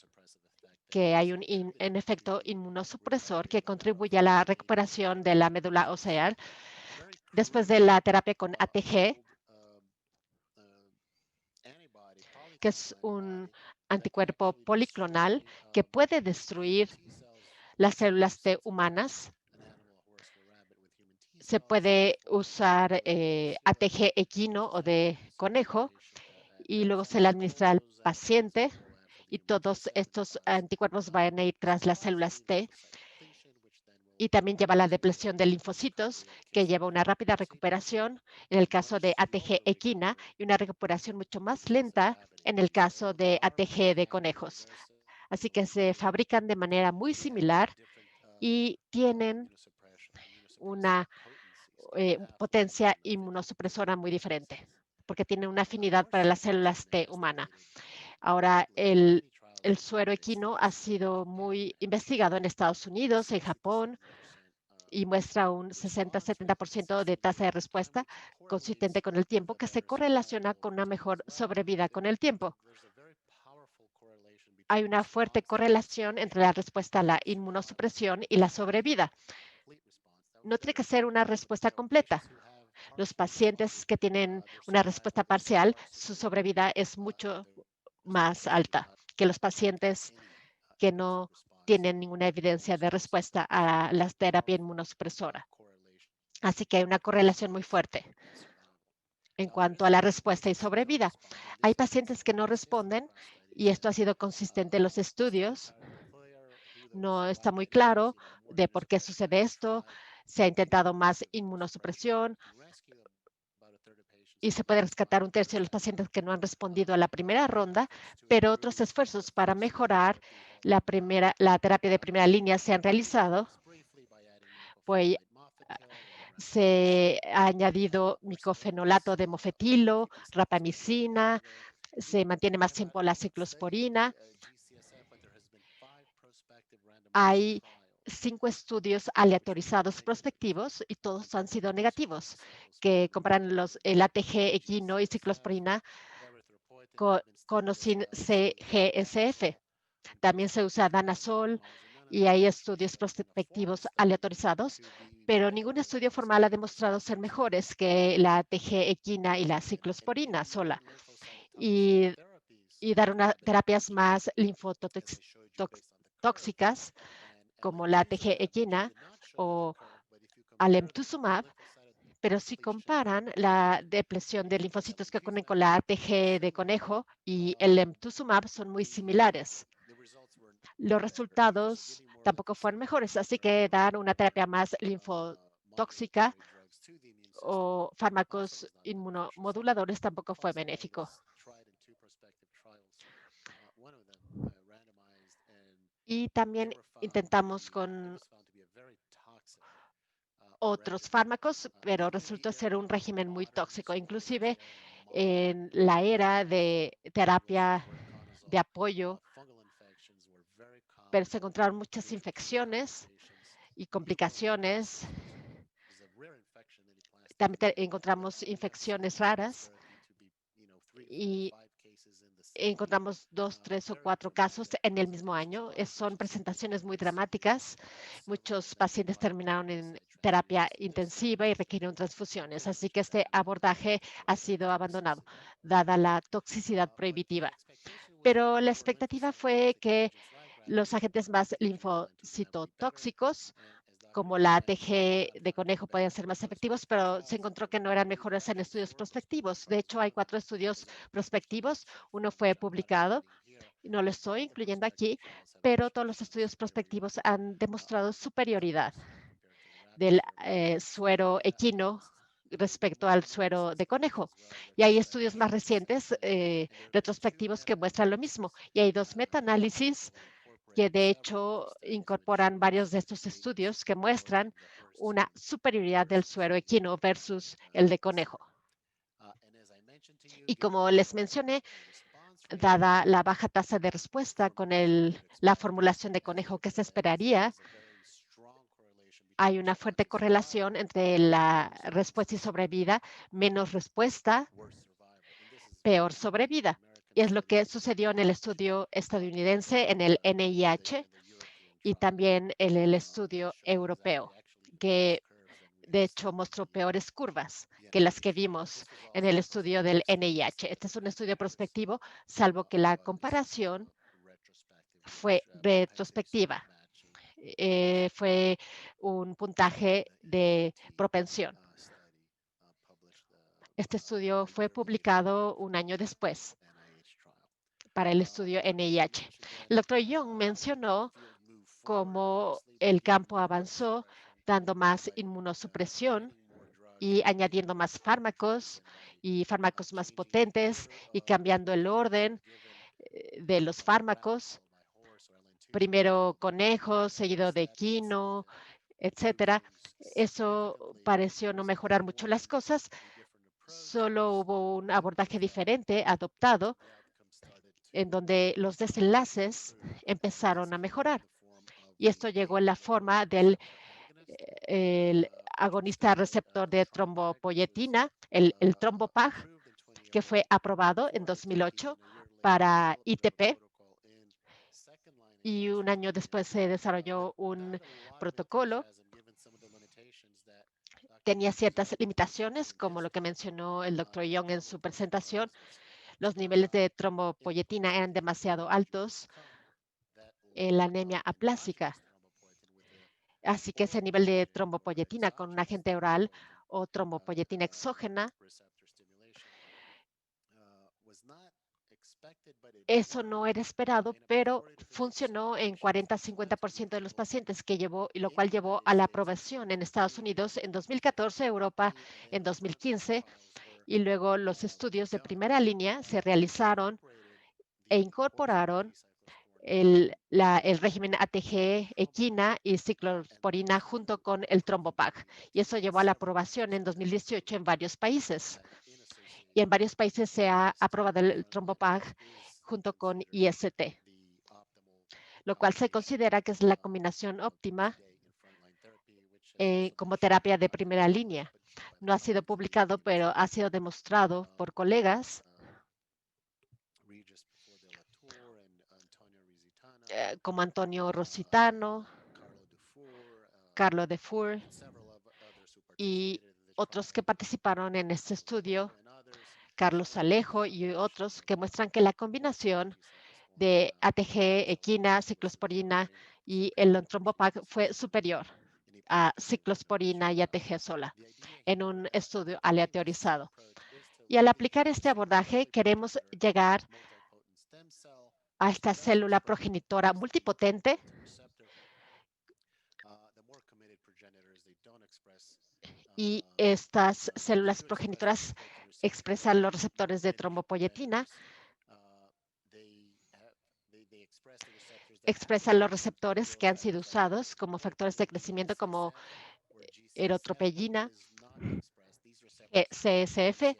que hay un efecto inmunosupresor que contribuye a la recuperación de la médula ósea. Después de la terapia con ATG, que es un anticuerpo policlonal que puede destruir las células T humanas, se puede usar ATG equino o de conejo, y luego se le administra al paciente, y todos estos anticuerpos van a ir tras las células T, y también lleva la depresión de linfocitos, que lleva una rápida recuperación en el caso de ATG equina y una recuperación mucho más lenta en el caso de ATG de conejos. Así que se fabrican de manera muy similar y tienen una potencia inmunosupresora muy diferente, porque tienen una afinidad para las células T humana. Ahora, el suero equino ha sido muy investigado en Estados Unidos, en Japón, y muestra un 60-70% de tasa de respuesta consistente con el tiempo, que se correlaciona con una mejor sobrevida con el tiempo. hay una fuerte correlación entre la respuesta a la inmunosupresión y la sobrevida. No tiene que ser una respuesta completa. Los pacientes que tienen una respuesta parcial, su sobrevida es mucho más alta que los pacientes que no tienen ninguna evidencia de respuesta a la terapia inmunosupresora. Así que hay una correlación muy fuerte en cuanto a la respuesta y sobrevida. Hay pacientes que no responden y esto ha sido consistente en los estudios. No está muy claro de por qué sucede esto. Se ha intentado más inmunosupresión y se puede rescatar un tercio de los pacientes que no han respondido a la primera ronda, pero otros esfuerzos para mejorar la terapia de primera línea se han realizado. Pues se ha añadido micofenolato de mofetilo, rapamicina, se mantiene más tiempo la ciclosporina. Hay 5 estudios aleatorizados prospectivos y todos han sido negativos, que comparan el ATG, equino y ciclosporina con o sin CGSF. También se usa danazol y hay estudios prospectivos aleatorizados, pero ningún estudio formal ha demostrado ser mejores que la ATG equina y la ciclosporina sola. Y dar terapias más linfotóxicas como la ATG equina o alemtuzumab, pero si comparan la depresión de linfocitos que ocurren con la ATG de conejo y el alemtuzumab son muy similares. Los resultados tampoco fueron mejores, así que dar una terapia más linfotóxica o fármacos inmunomoduladores tampoco fue benéfico. Y también intentamos con otros fármacos, pero resultó ser un régimen muy tóxico. Inclusive en la era de terapia de apoyo, pero se encontraron muchas infecciones y complicaciones. También encontramos infecciones raras y encontramos 2, 3 o 4 casos en el mismo año. Son presentaciones muy dramáticas. Muchos pacientes terminaron en terapia intensiva y requirieron transfusiones. Así que este abordaje ha sido abandonado, dada la toxicidad prohibitiva. Pero la expectativa fue que los agentes más linfocitotóxicos, como la ATG de conejo, podían ser más efectivos, pero se encontró que no eran mejores en estudios prospectivos. De hecho, hay 4 estudios prospectivos. Uno fue publicado, no lo estoy incluyendo aquí, pero todos los estudios prospectivos han demostrado superioridad del suero equino respecto al suero de conejo. Y hay estudios más recientes, retrospectivos, que muestran lo mismo. Y hay 2 metaanálisis que de hecho incorporan varios de estos estudios que muestran una superioridad del suero equino versus el de conejo. Y como les mencioné, dada la baja tasa de respuesta con la formulación de conejo que se esperaría, hay una fuerte correlación entre la respuesta y sobrevida. Menos respuesta, peor sobrevida. Y es lo que sucedió en el estudio estadounidense, en el NIH, y también en el estudio europeo, que de hecho mostró peores curvas que las que vimos en el estudio del NIH. Este es un estudio prospectivo, salvo que la comparación fue retrospectiva. Fue un puntaje de propensión. Este estudio fue publicado un año después para el estudio NIH. El doctor Young mencionó cómo el campo avanzó dando más inmunosupresión y añadiendo más fármacos y fármacos más potentes y cambiando el orden de los fármacos. Primero conejo, seguido de equino, etcétera. Eso pareció no mejorar mucho las cosas. Solo hubo un abordaje diferente adoptado en donde los desenlaces empezaron a mejorar. Y esto llegó en la forma del agonista receptor de trombopoyetina, el Trombopag, que fue aprobado en 2008 para ITP y un año después se desarrolló un protocolo. Tenía ciertas limitaciones, como lo que mencionó el doctor Young en su presentación. Los niveles de trombopoyetina eran demasiado altos en la anemia aplásica. Así que ese nivel de trombopoyetina con un agente oral o trombopoyetina exógena, eso no era esperado, pero funcionó en 40-50% de los pacientes, lo cual llevó a la aprobación en Estados Unidos en 2014, Europa en 2015, y luego los estudios de primera línea se realizaron e incorporaron el régimen ATG, equina y ciclosporina junto con el Trombopag. Y eso llevó a la aprobación en 2018 en varios países. Y en varios países se ha aprobado el Trombopag junto con IST, lo cual se considera que es la combinación óptima como terapia de primera línea. No ha sido publicado, pero ha sido demostrado por colegas como Antonio Rositano, Carlo Dufour y otros que participaron en este estudio, Carlos Alejo y otros, que muestran que la combinación de ATG, equina, ciclosporina y el Trombopag fue superior a ciclosporina y ATG sola en un estudio aleatorizado. Y al aplicar este abordaje, queremos llegar a esta célula progenitora multipotente y estas células progenitoras expresan los receptores de trombopoyetina, expresan los receptores que han sido usados como factores de crecimiento como erotropeyina, CSF.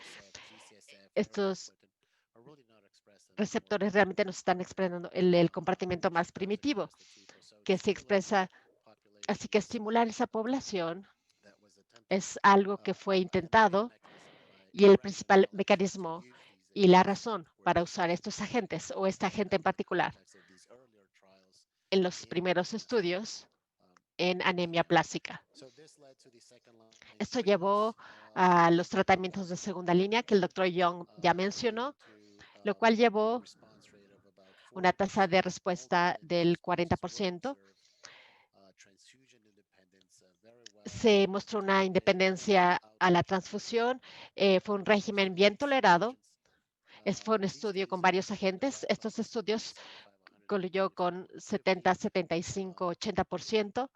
Estos receptores realmente nos están expresando el compartimiento más primitivo que se expresa. Así que estimular esa población es algo que fue intentado y el principal mecanismo y la razón para usar estos agentes o este agente en particular en los primeros estudios en anemia plástica. Esto llevó a los tratamientos de segunda línea que el doctor Young ya mencionó, lo cual llevó una tasa de respuesta del 40%. Se mostró una independencia a la transfusión. Fue un régimen bien tolerado. Fue un estudio con varios agentes. Estos estudios concluyó con 70, 75, 80%.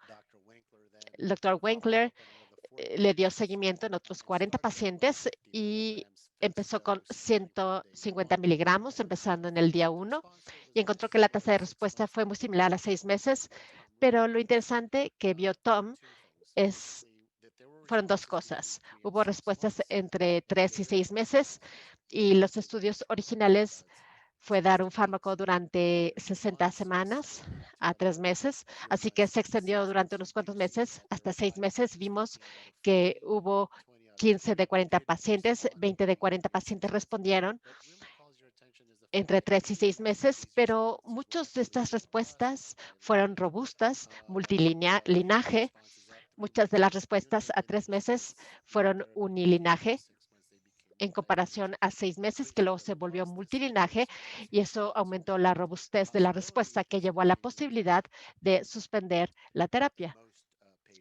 El doctor Winkler le dio seguimiento en otros 40 pacientes y empezó con 150 miligramos, empezando en el día 1, y encontró que la tasa de respuesta fue muy similar a 6 meses, pero lo interesante que vio Tom fueron dos cosas. Hubo respuestas entre 3 y 6 meses y los estudios originales fue dar un fármaco durante 60 semanas a 3 meses, así que se extendió durante unos cuantos meses, hasta 6 meses. Vimos que hubo 15 de 40 pacientes, 20 de 40 pacientes respondieron entre 3 y 6 meses, pero muchas de estas respuestas fueron robustas, multilinaje. Muchas de las respuestas a 3 meses fueron unilinaje en comparación a 6 meses, que luego se volvió multilinaje, y eso aumentó la robustez de la respuesta, que llevó a la posibilidad de suspender la terapia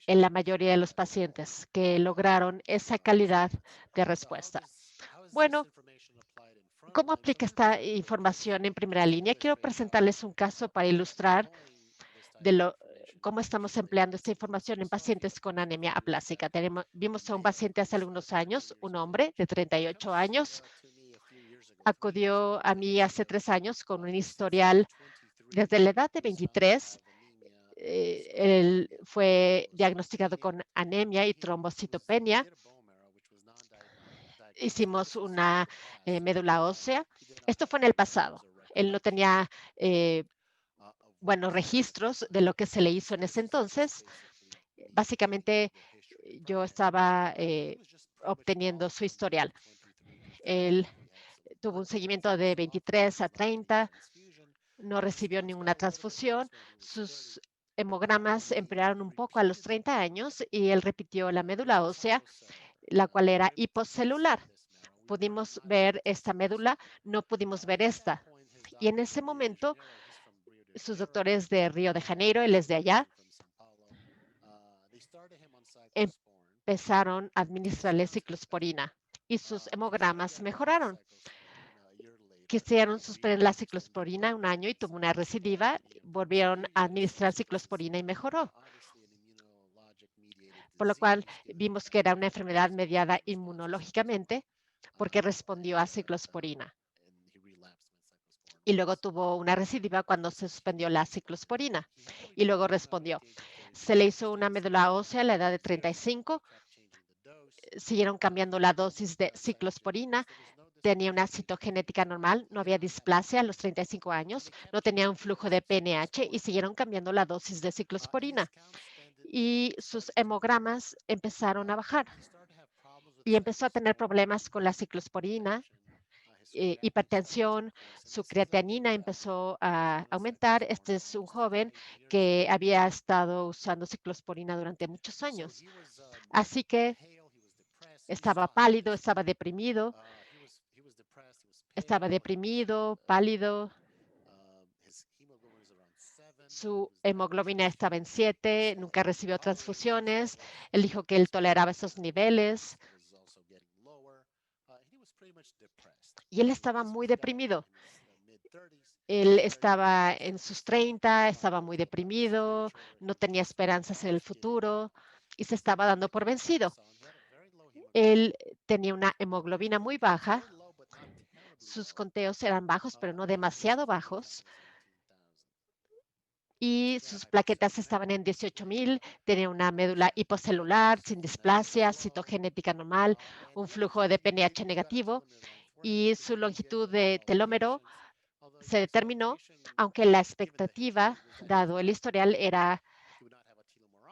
en la mayoría de los pacientes que lograron esa calidad de respuesta. Bueno, ¿cómo aplica esta información en primera línea? Quiero presentarles un caso para ilustrar cómo estamos empleando esta información en pacientes con anemia aplásica. Vimos a un paciente hace algunos años, un hombre de 38 años, acudió a mí hace 3 años con un historial desde la edad de 23. Él fue diagnosticado con anemia y trombocitopenia. Hicimos una médula ósea. Esto fue en el pasado. Él no tenía buenos registros de lo que se le hizo en ese entonces. Básicamente, yo estaba obteniendo su historial. Él tuvo un seguimiento de 23 a 30. no recibió ninguna transfusión. Sus hemogramas empeoraron un poco a los 30 años y él repitió la médula ósea, la cual era hipocelular. Pudimos ver esta médula, no pudimos ver esta. Y en ese momento, sus doctores de Río de Janeiro, él es de allá, empezaron a administrarle ciclosporina y sus hemogramas mejoraron. Quisieron suspender la ciclosporina un año y tuvo una recidiva, volvieron a administrar ciclosporina y mejoró. Por lo cual vimos que era una enfermedad mediada inmunológicamente porque respondió a ciclosporina. Y luego tuvo una recidiva cuando se suspendió la ciclosporina y luego respondió. Se le hizo una médula ósea a la edad de 35, siguieron cambiando la dosis de ciclosporina, tenía una citogenética normal, no había displasia a los 35 años, no tenía un flujo de PNH y siguieron cambiando la dosis de ciclosporina. Y sus hemogramas empezaron a bajar y empezó a tener problemas con la ciclosporina, hipertensión, su creatinina empezó a aumentar. Este es un joven que había estado usando ciclosporina durante muchos años. Así que estaba pálido, estaba deprimido, pálido. Su hemoglobina estaba en 7, nunca recibió transfusiones. Él dijo que él toleraba esos niveles. Y él estaba muy deprimido. Él estaba en sus 30, estaba muy deprimido, no tenía esperanzas en el futuro y se estaba dando por vencido. Él tenía una hemoglobina muy baja. Sus conteos eran bajos, pero no demasiado bajos. Y sus plaquetas estaban en 18,000, tenía una médula hipocelular, sin displasia, citogenética normal, un flujo de PNH negativo y su longitud de telómero se determinó, aunque la expectativa, dado el historial, era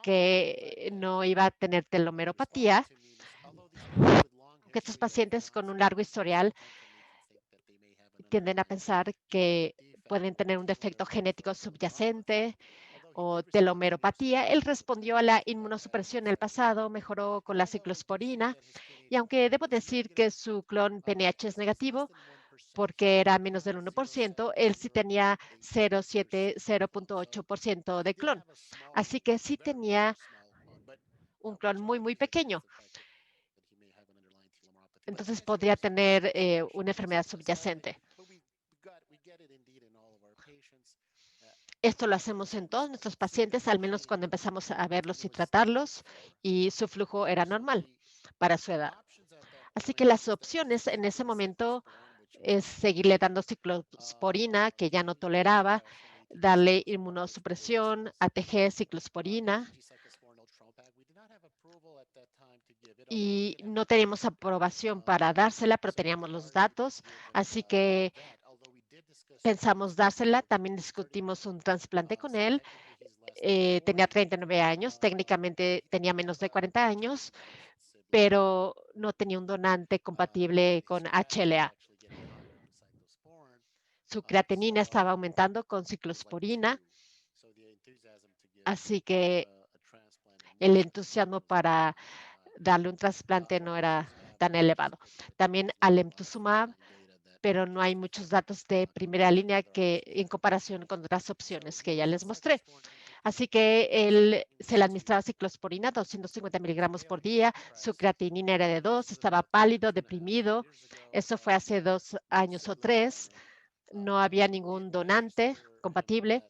que no iba a tener telomeropatía, que estos pacientes con un largo historial tienden a pensar que pueden tener un defecto genético subyacente o telomeropatía. Él respondió a la inmunosupresión en el pasado, mejoró con la ciclosporina, y aunque debo decir que su clon PNH es negativo, porque era menos del 1%, él sí tenía 0.8% de clon. Así que sí tenía un clon muy, muy pequeño. Entonces podría tener una enfermedad subyacente. Esto lo hacemos en todos nuestros pacientes, al menos cuando empezamos a verlos y tratarlos, y su flujo era normal para su edad. Así que las opciones en ese momento es seguirle dando ciclosporina, que ya no toleraba, darle inmunosupresión, ATG, ciclosporina. Y no teníamos aprobación para dársela, pero teníamos los datos, así que pensamos dársela. También discutimos un trasplante con él. Tenía 39 años, técnicamente tenía menos de 40 años, pero no tenía un donante compatible con HLA. Su creatinina estaba aumentando con ciclosporina, así que el entusiasmo para darle un trasplante no era tan elevado. También alemtuzumab, pero no hay muchos datos de primera línea que en comparación con otras opciones que ya les mostré. Así que él se le administraba ciclosporina, 250 miligramos por día, su creatinina era de 2, estaba pálido, deprimido. Eso fue hace 2 años o 3. No había ningún donante compatible.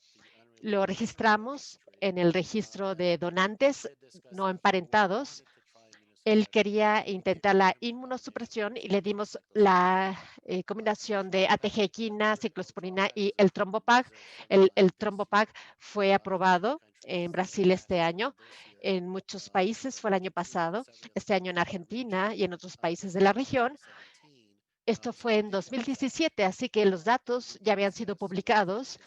Lo registramos en el registro de donantes no emparentados. Él quería intentar la inmunosupresión y le dimos la combinación de ATG-quina, ciclosporina y el Trombopag. El Trombopag fue aprobado en Brasil este año, en muchos países fue el año pasado, este año en Argentina y en otros países de la región. Esto fue en 2017, así que los datos ya habían sido publicados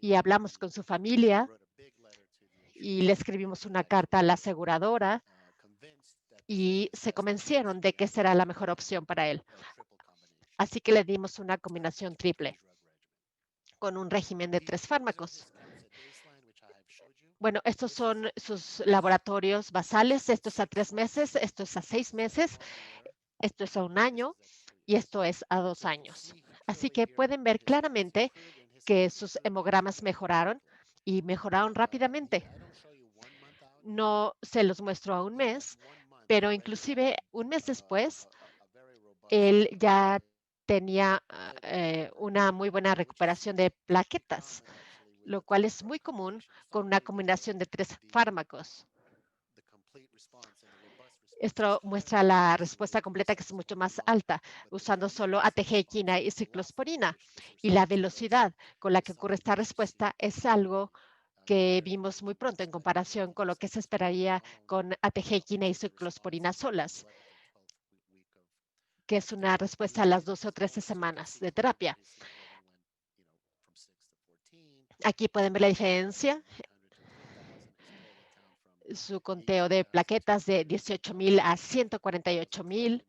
y hablamos con su familia y le escribimos una carta a la aseguradora y se convencieron de que esa era la mejor opción para él. Así que le dimos una combinación triple con un régimen de 3 fármacos. Bueno, estos son sus laboratorios basales. Esto es a 3 meses, esto es a 6 meses, esto es a 1 año y esto es a 2 años. Así que pueden ver claramente que sus hemogramas mejoraron y mejoraron rápidamente. No se los muestro a 1 mes, pero inclusive 1 mes después, él ya tenía una muy buena recuperación de plaquetas, lo cual es muy común con una combinación de 3 fármacos. Esto muestra la respuesta completa, que es mucho más alta, usando solo ATG, equina y ciclosporina. Y la velocidad con la que ocurre esta respuesta es algo que vimos muy pronto en comparación con lo que se esperaría con ATG, equina y ciclosporina solas, que es una respuesta a las 12 o 13 semanas de terapia. Aquí pueden ver la diferencia. Su conteo de plaquetas de 18,000 a 148,000.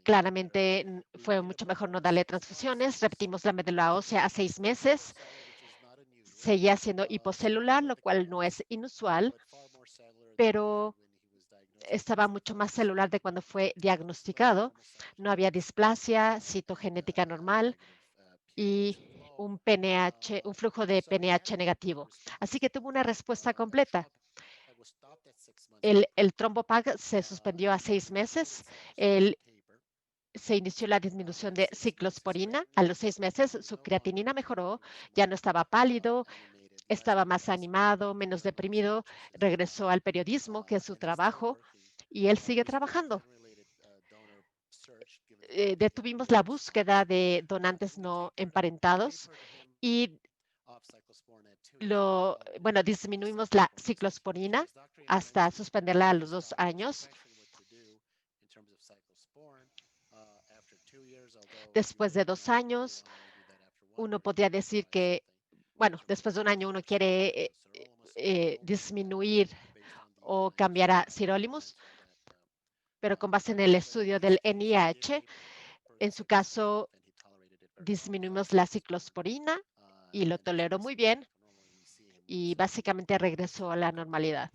Claramente fue mucho mejor no darle transfusiones. Repetimos la médula ósea a 6 meses. Seguía siendo hipocelular, lo cual no es inusual, pero estaba mucho más celular de cuando fue diagnosticado. No había displasia citogenética normal y un flujo de PNH negativo. Así que tuvo una respuesta completa. El trombopag se suspendió a 6 meses. Se inició la disminución de ciclosporina. A los 6 meses, su creatinina mejoró, ya no estaba pálido, estaba más animado, menos deprimido, regresó al periodismo, que es su trabajo, y él sigue trabajando. Detuvimos la búsqueda de donantes no emparentados y disminuimos la ciclosporina hasta suspenderla a los 2 años. Después de 2 años, uno podría decir que, después de 1 año uno quiere disminuir o cambiar a sirolimus, pero con base en el estudio del NIH, en su caso, disminuimos la ciclosporina y lo toleró muy bien y básicamente regresó a la normalidad.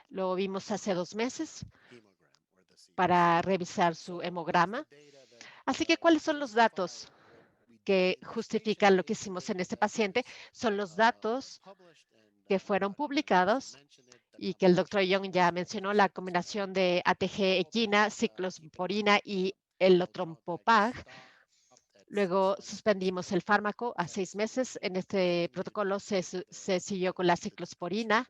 Lo vimos hace 2 meses para revisar su hemograma. Así que, ¿cuáles son los datos que justifican lo que hicimos en este paciente? Son los datos que fueron publicados y que el doctor Young ya mencionó, la combinación de ATG, equina, ciclosporina y el trombopag. Luego suspendimos el fármaco a 6 meses. En este protocolo se siguió con la ciclosporina,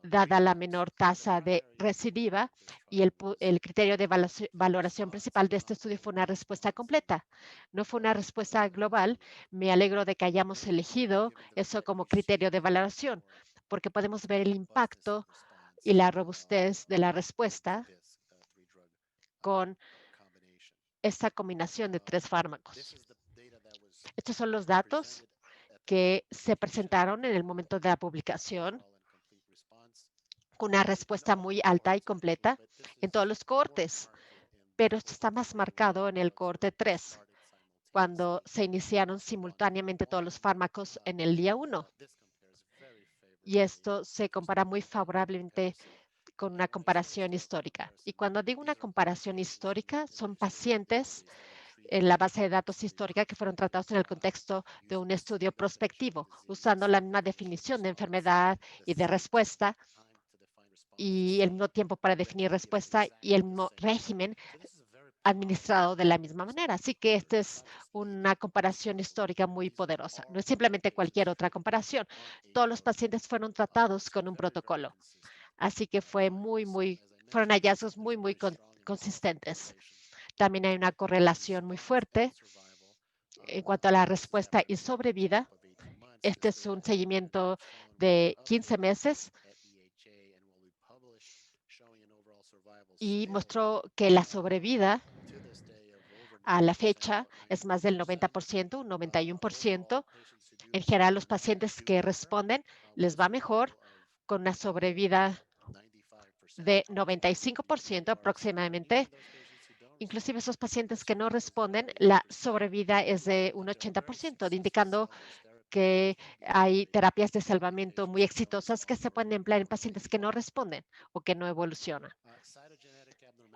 dada la menor tasa de recidiva, y el criterio de valoración principal de este estudio fue una respuesta completa. No fue una respuesta global. Me alegro de que hayamos elegido eso como criterio de valoración, porque podemos ver el impacto y la robustez de la respuesta con esta combinación de 3 fármacos. Estos son los datos que se presentaron en el momento de la publicación, con una respuesta muy alta y completa en todos los cohortes, pero esto está más marcado en el cohorte 3, cuando se iniciaron simultáneamente todos los fármacos en el día 1. Y esto se compara muy favorablemente con una comparación histórica. Y cuando digo una comparación histórica, son pacientes en la base de datos histórica que fueron tratados en el contexto de un estudio prospectivo, usando la misma definición de enfermedad y de respuesta, y el mismo tiempo para definir respuesta y el mismo régimen administrado de la misma manera. Así que esta es una comparación histórica muy poderosa. No es simplemente cualquier otra comparación. Todos los pacientes fueron tratados con un protocolo. Así que fueron hallazgos muy consistentes. También hay una correlación muy fuerte en cuanto a la respuesta y sobrevida. Este es un seguimiento de 15 meses y mostró que la sobrevida a la fecha es más del 90%, un 91%. En general, los pacientes que responden les va mejor, con una sobrevida de 95% aproximadamente. inclusive esos pacientes que no responden, la sobrevida es de un 80%, indicando que hay terapias de salvamiento muy exitosas que se pueden emplear en pacientes que no responden o que no evolucionan.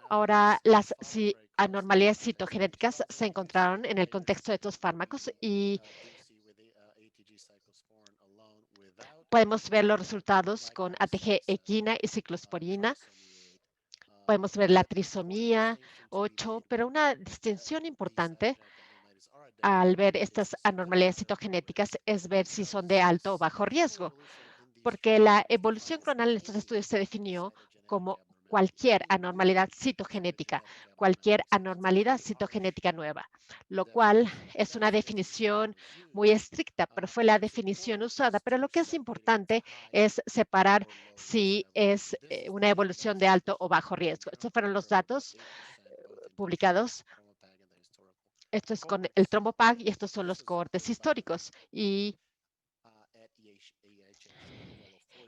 Ahora, las anormalidades citogenéticas se encontraron en el contexto de estos fármacos y podemos ver los resultados con ATG equina y ciclosporina. Podemos ver la trisomía 8, pero una distinción importante al ver estas anormalidades citogenéticas es ver si son de alto o bajo riesgo, porque la evolución clonal en estos estudios se definió como cualquier anormalidad citogenética nueva, lo cual es una definición muy estricta, pero fue la definición usada. Pero lo que es importante es separar si es una evolución de alto o bajo riesgo. Estos fueron los datos publicados. Esto es con el trombopag y estos son los cohortes históricos. Y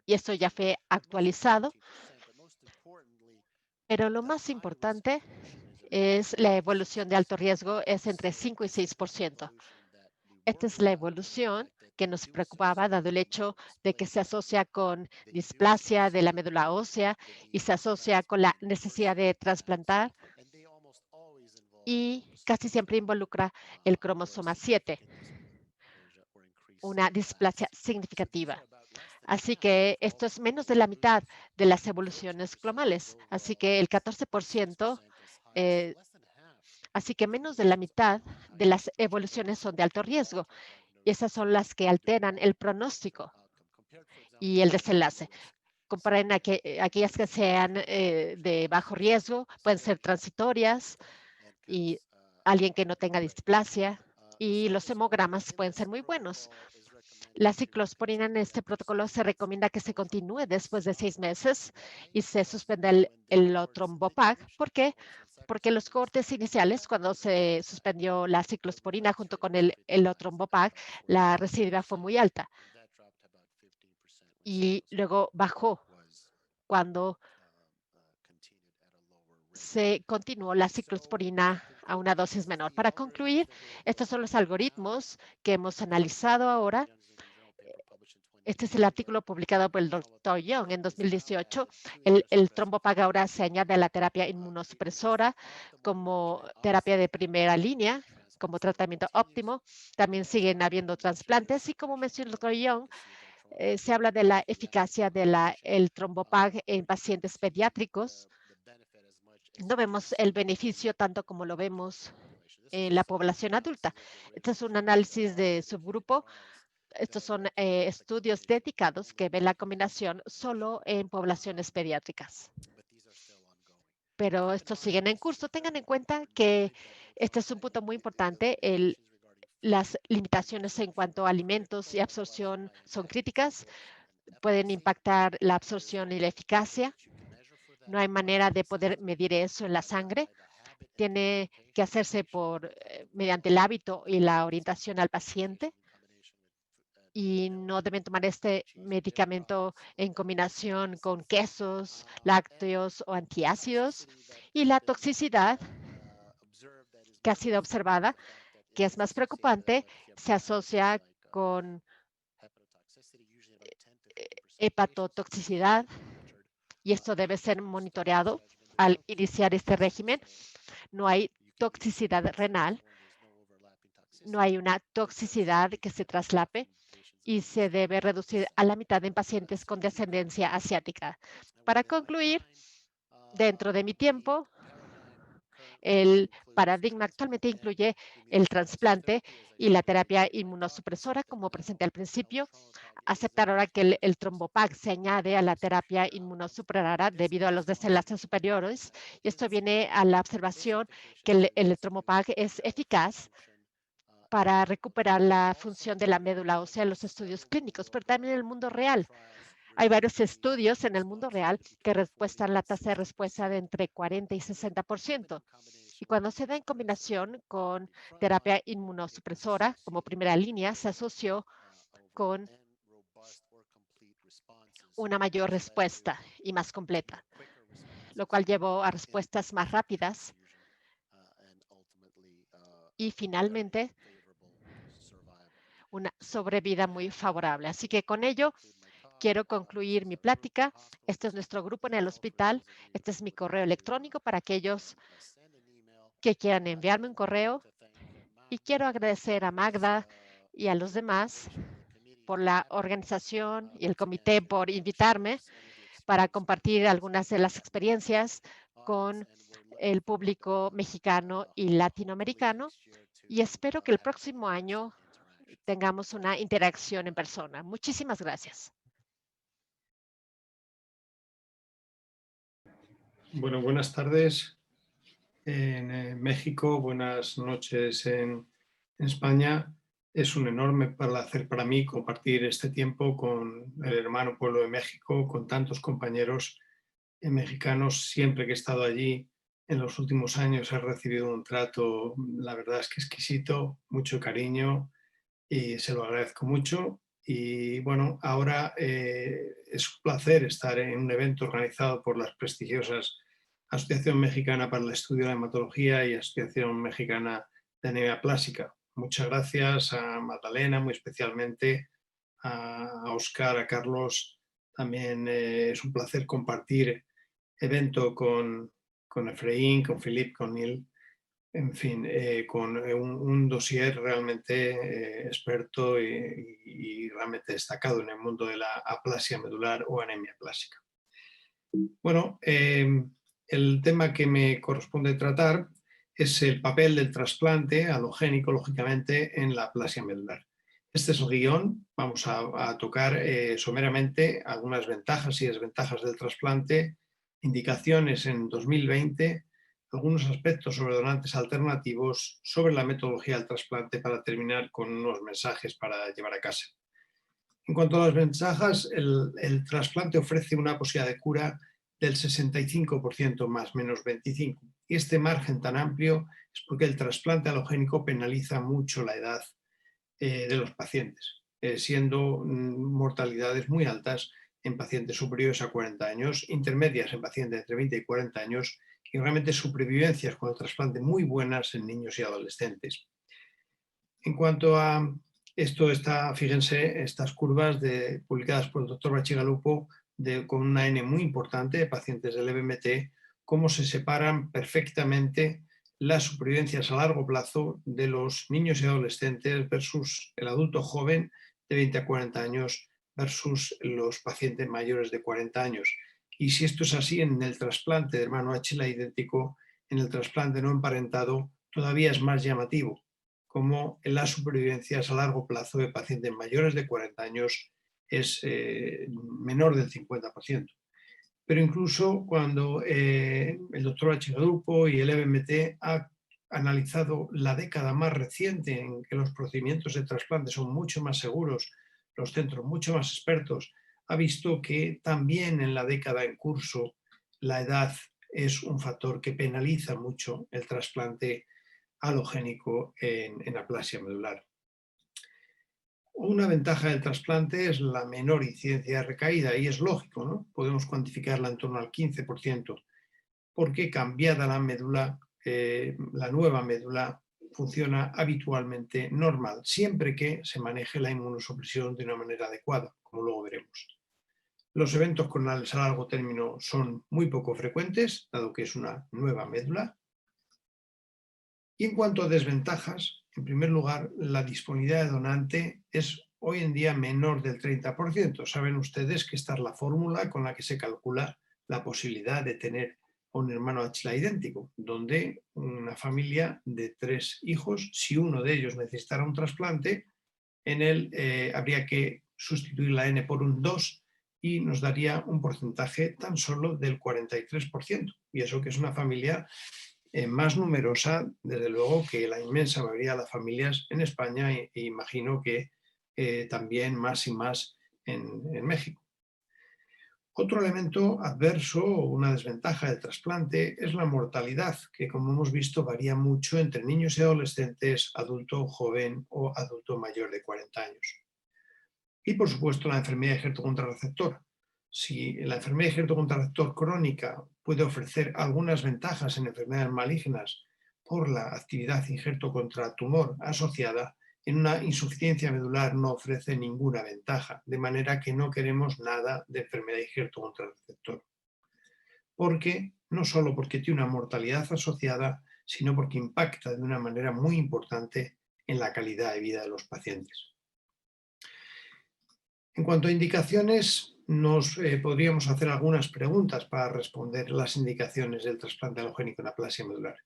esto ya fue actualizado. Pero lo más importante es la evolución de alto riesgo, es entre 5 y 6%. Esta es la evolución que nos preocupaba, dado el hecho de que se asocia con displasia de la médula ósea y se asocia con la necesidad de trasplantar y casi siempre involucra el cromosoma 7, una displasia significativa. Así que esto es menos de la mitad de las evoluciones clonales. Así que el 14%, así que menos de la mitad de las evoluciones son de alto riesgo. Y esas son las que alteran el pronóstico y el desenlace. Comparen aquellas que sean de bajo riesgo, pueden ser transitorias y alguien que no tenga displasia. Y los hemogramas pueden ser muy buenos. La ciclosporina en este protocolo se recomienda que se continúe después de 6 meses y se suspende el trombopag. ¿Por qué? Porque los cohortes iniciales, cuando se suspendió la ciclosporina junto con el trombopag, la recidiva fue muy alta y luego bajó cuando se continuó la ciclosporina a una dosis menor. Para concluir, estos son los algoritmos que hemos analizado ahora. Este es el artículo publicado por el Dr. Young en 2018. El trombopag ahora se añade a la terapia inmunosupresora como terapia de primera línea, como tratamiento óptimo. También siguen habiendo trasplantes y, como mencionó el Dr. Young, se habla de la eficacia del trombopag en pacientes pediátricos. No vemos el beneficio tanto como lo vemos en la población adulta. Este es un análisis de subgrupo. Estos son estudios dedicados que ven la combinación solo en poblaciones pediátricas. Pero estos siguen en curso. Tengan en cuenta que este es un punto muy importante. Las limitaciones en cuanto a alimentos y absorción son críticas. Pueden impactar la absorción y la eficacia. No hay manera de poder medir eso en la sangre. Tiene que hacerse mediante el hábito y la orientación al paciente. Y no deben tomar este medicamento en combinación con quesos, lácteos o antiácidos. Y la toxicidad que ha sido observada, que es más preocupante, se asocia con hepatotoxicidad y esto debe ser monitoreado al iniciar este régimen. No hay toxicidad renal, no hay una toxicidad que se traslape y se debe reducir a la mitad en pacientes con descendencia asiática. Para concluir, dentro de mi tiempo, el paradigma actualmente incluye el trasplante y la terapia inmunosupresora, como presenté al principio. Aceptar ahora que el trombopag se añade a la terapia inmunosupresora debido a los desenlaces superiores. Y esto viene a la observación que el trombopag es eficaz para recuperar la función de la médula ósea en los estudios clínicos, pero también en el mundo real. Hay varios estudios en el mundo real que repuestan la tasa de respuesta de entre 40 y 60%. Y cuando se da en combinación con terapia inmunosupresora como primera línea, se asoció con una mayor respuesta y más completa, lo cual llevó a respuestas más rápidas y finalmente una sobrevida muy favorable. Así que con ello quiero concluir mi plática. Este es nuestro grupo en el hospital. Este es mi correo electrónico para aquellos que quieran enviarme un correo. Y quiero agradecer a Magda y a los demás por la organización y el comité por invitarme para compartir algunas de las experiencias con el público mexicano y latinoamericano. Y espero que el próximo año tengamos una interacción en persona. Muchísimas gracias. Bueno, buenas tardes en México, buenas noches en España. Es un enorme placer para mí compartir este tiempo con el hermano pueblo de México, con tantos compañeros mexicanos. Siempre que he estado allí en los últimos años he recibido un trato, la verdad es que exquisito, mucho cariño y se lo agradezco mucho. Y bueno, ahora es un placer estar en un evento organizado por las prestigiosas Asociación Mexicana para el Estudio de la Hematología y Asociación Mexicana de Anemia Plástica. Muchas gracias a Magdalena, muy especialmente a Oscar, a Carlos. También es un placer compartir evento con Efraín, con Philippe, con Neil, en fin, con un dossier realmente experto y realmente destacado en el mundo de la aplasia medular o anemia plástica. Bueno, el tema que me corresponde tratar es el papel del trasplante halogénico, lógicamente, en la aplasia medular. Este es el guión. Vamos a tocar someramente algunas ventajas y desventajas del trasplante, indicaciones en 2020, algunos aspectos sobre donantes alternativos, sobre la metodología del trasplante, para terminar con unos mensajes para llevar a casa. En cuanto a las ventajas, el trasplante ofrece una posibilidad de cura del 65% más menos 25%. Y este margen tan amplio es porque el trasplante halogénico penaliza mucho la edad de los pacientes, siendo mortalidades muy altas en pacientes superiores a 40 años, intermedias en pacientes entre 20 y 40 años, y realmente supervivencias con el trasplante muy buenas en niños y adolescentes. En cuanto a esto, fíjense, estas curvas publicadas por el doctor Bachigalupo con una N muy importante de pacientes del EBMT, cómo se separan perfectamente las supervivencias a largo plazo de los niños y adolescentes versus el adulto joven de 20 a 40 años versus los pacientes mayores de 40 años. Y si esto es así en el trasplante de hermano HLA idéntico, en el trasplante no emparentado todavía es más llamativo, como en las supervivencias a largo plazo de pacientes mayores de 40 años es menor del 50%. Pero incluso cuando el doctor Bachigalupo y el EBMT ha analizado la década más reciente en que los procedimientos de trasplante son mucho más seguros, los centros mucho más expertos, ha visto que también en la década en curso la edad es un factor que penaliza mucho el trasplante halogénico en aplasia medular. Una ventaja del trasplante es la menor incidencia de recaída, y es lógico, ¿no? Podemos cuantificarla en torno al 15%, porque cambiada la médula, la nueva médula funciona habitualmente normal, siempre que se maneje la inmunosupresión de una manera adecuada, como luego veremos. Los eventos coronales a largo término son muy poco frecuentes, dado que es una nueva médula. Y en cuanto a desventajas, en primer lugar, la disponibilidad de donante es hoy en día menor del 30%. Saben ustedes que esta es la fórmula con la que se calcula la posibilidad de tener un hermano HLA idéntico, donde una familia de 3 hijos, si uno de ellos necesitara un trasplante, en él habría que sustituir la N por un 2 y nos daría un porcentaje tan solo del 43%. Y eso que es una familia más numerosa, desde luego, que la inmensa mayoría de las familias en España, e imagino que también más y más en México. Otro elemento adverso o una desventaja del trasplante es la mortalidad, que como hemos visto varía mucho entre niños y adolescentes, adulto joven o adulto mayor de 40 años. Y por supuesto la enfermedad de Hérto-contrarreceptor. Si la enfermedad de Hérto-contrarreceptor crónica puede ofrecer algunas ventajas en enfermedades malignas, por la actividad injerto contra tumor asociada, en una insuficiencia medular no ofrece ninguna ventaja, de manera que no queremos nada de enfermedad injerto contra receptor. No solo porque tiene una mortalidad asociada, sino porque impacta de una manera muy importante en la calidad de vida de los pacientes. En cuanto a indicaciones, nos podríamos hacer algunas preguntas para responder las indicaciones del trasplante alogénico en aplasia medular.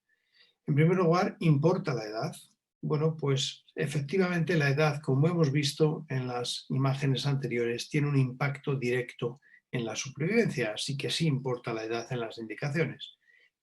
En primer lugar, ¿importa la edad? Bueno, pues efectivamente la edad, como hemos visto en las imágenes anteriores, tiene un impacto directo en la supervivencia, así que sí importa la edad en las indicaciones.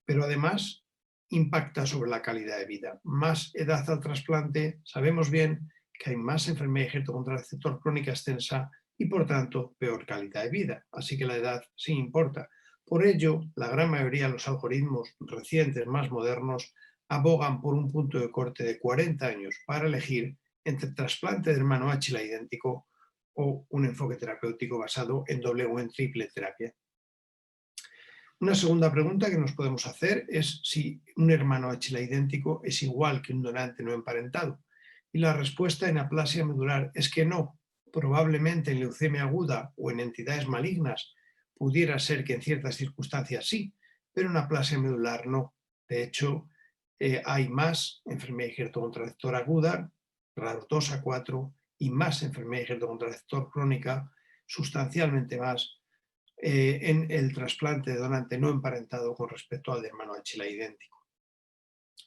Pero además impacta sobre la calidad de vida. Más edad al trasplante, sabemos bien que hay más enfermedad injerto contra receptor crónica extensa y por tanto peor calidad de vida. Así que la edad sí importa. Por ello, la gran mayoría de los algoritmos recientes más modernos abogan por un punto de corte de 40 años para elegir entre trasplante de hermano HLA idéntico o un enfoque terapéutico basado en doble o en triple terapia. Una segunda pregunta que nos podemos hacer es si un hermano HLA idéntico es igual que un donante no emparentado. Y la respuesta en aplasia medular es que no. Probablemente en leucemia aguda o en entidades malignas pudiera ser que en ciertas circunstancias sí, pero en aplasia medular no. De hecho, hay más enfermedad injerto contra receptor aguda, grado 2 a 4, y más enfermedad injerto contra receptor crónica, sustancialmente más, en el trasplante de donante no emparentado con respecto al de hermano HLA idéntico.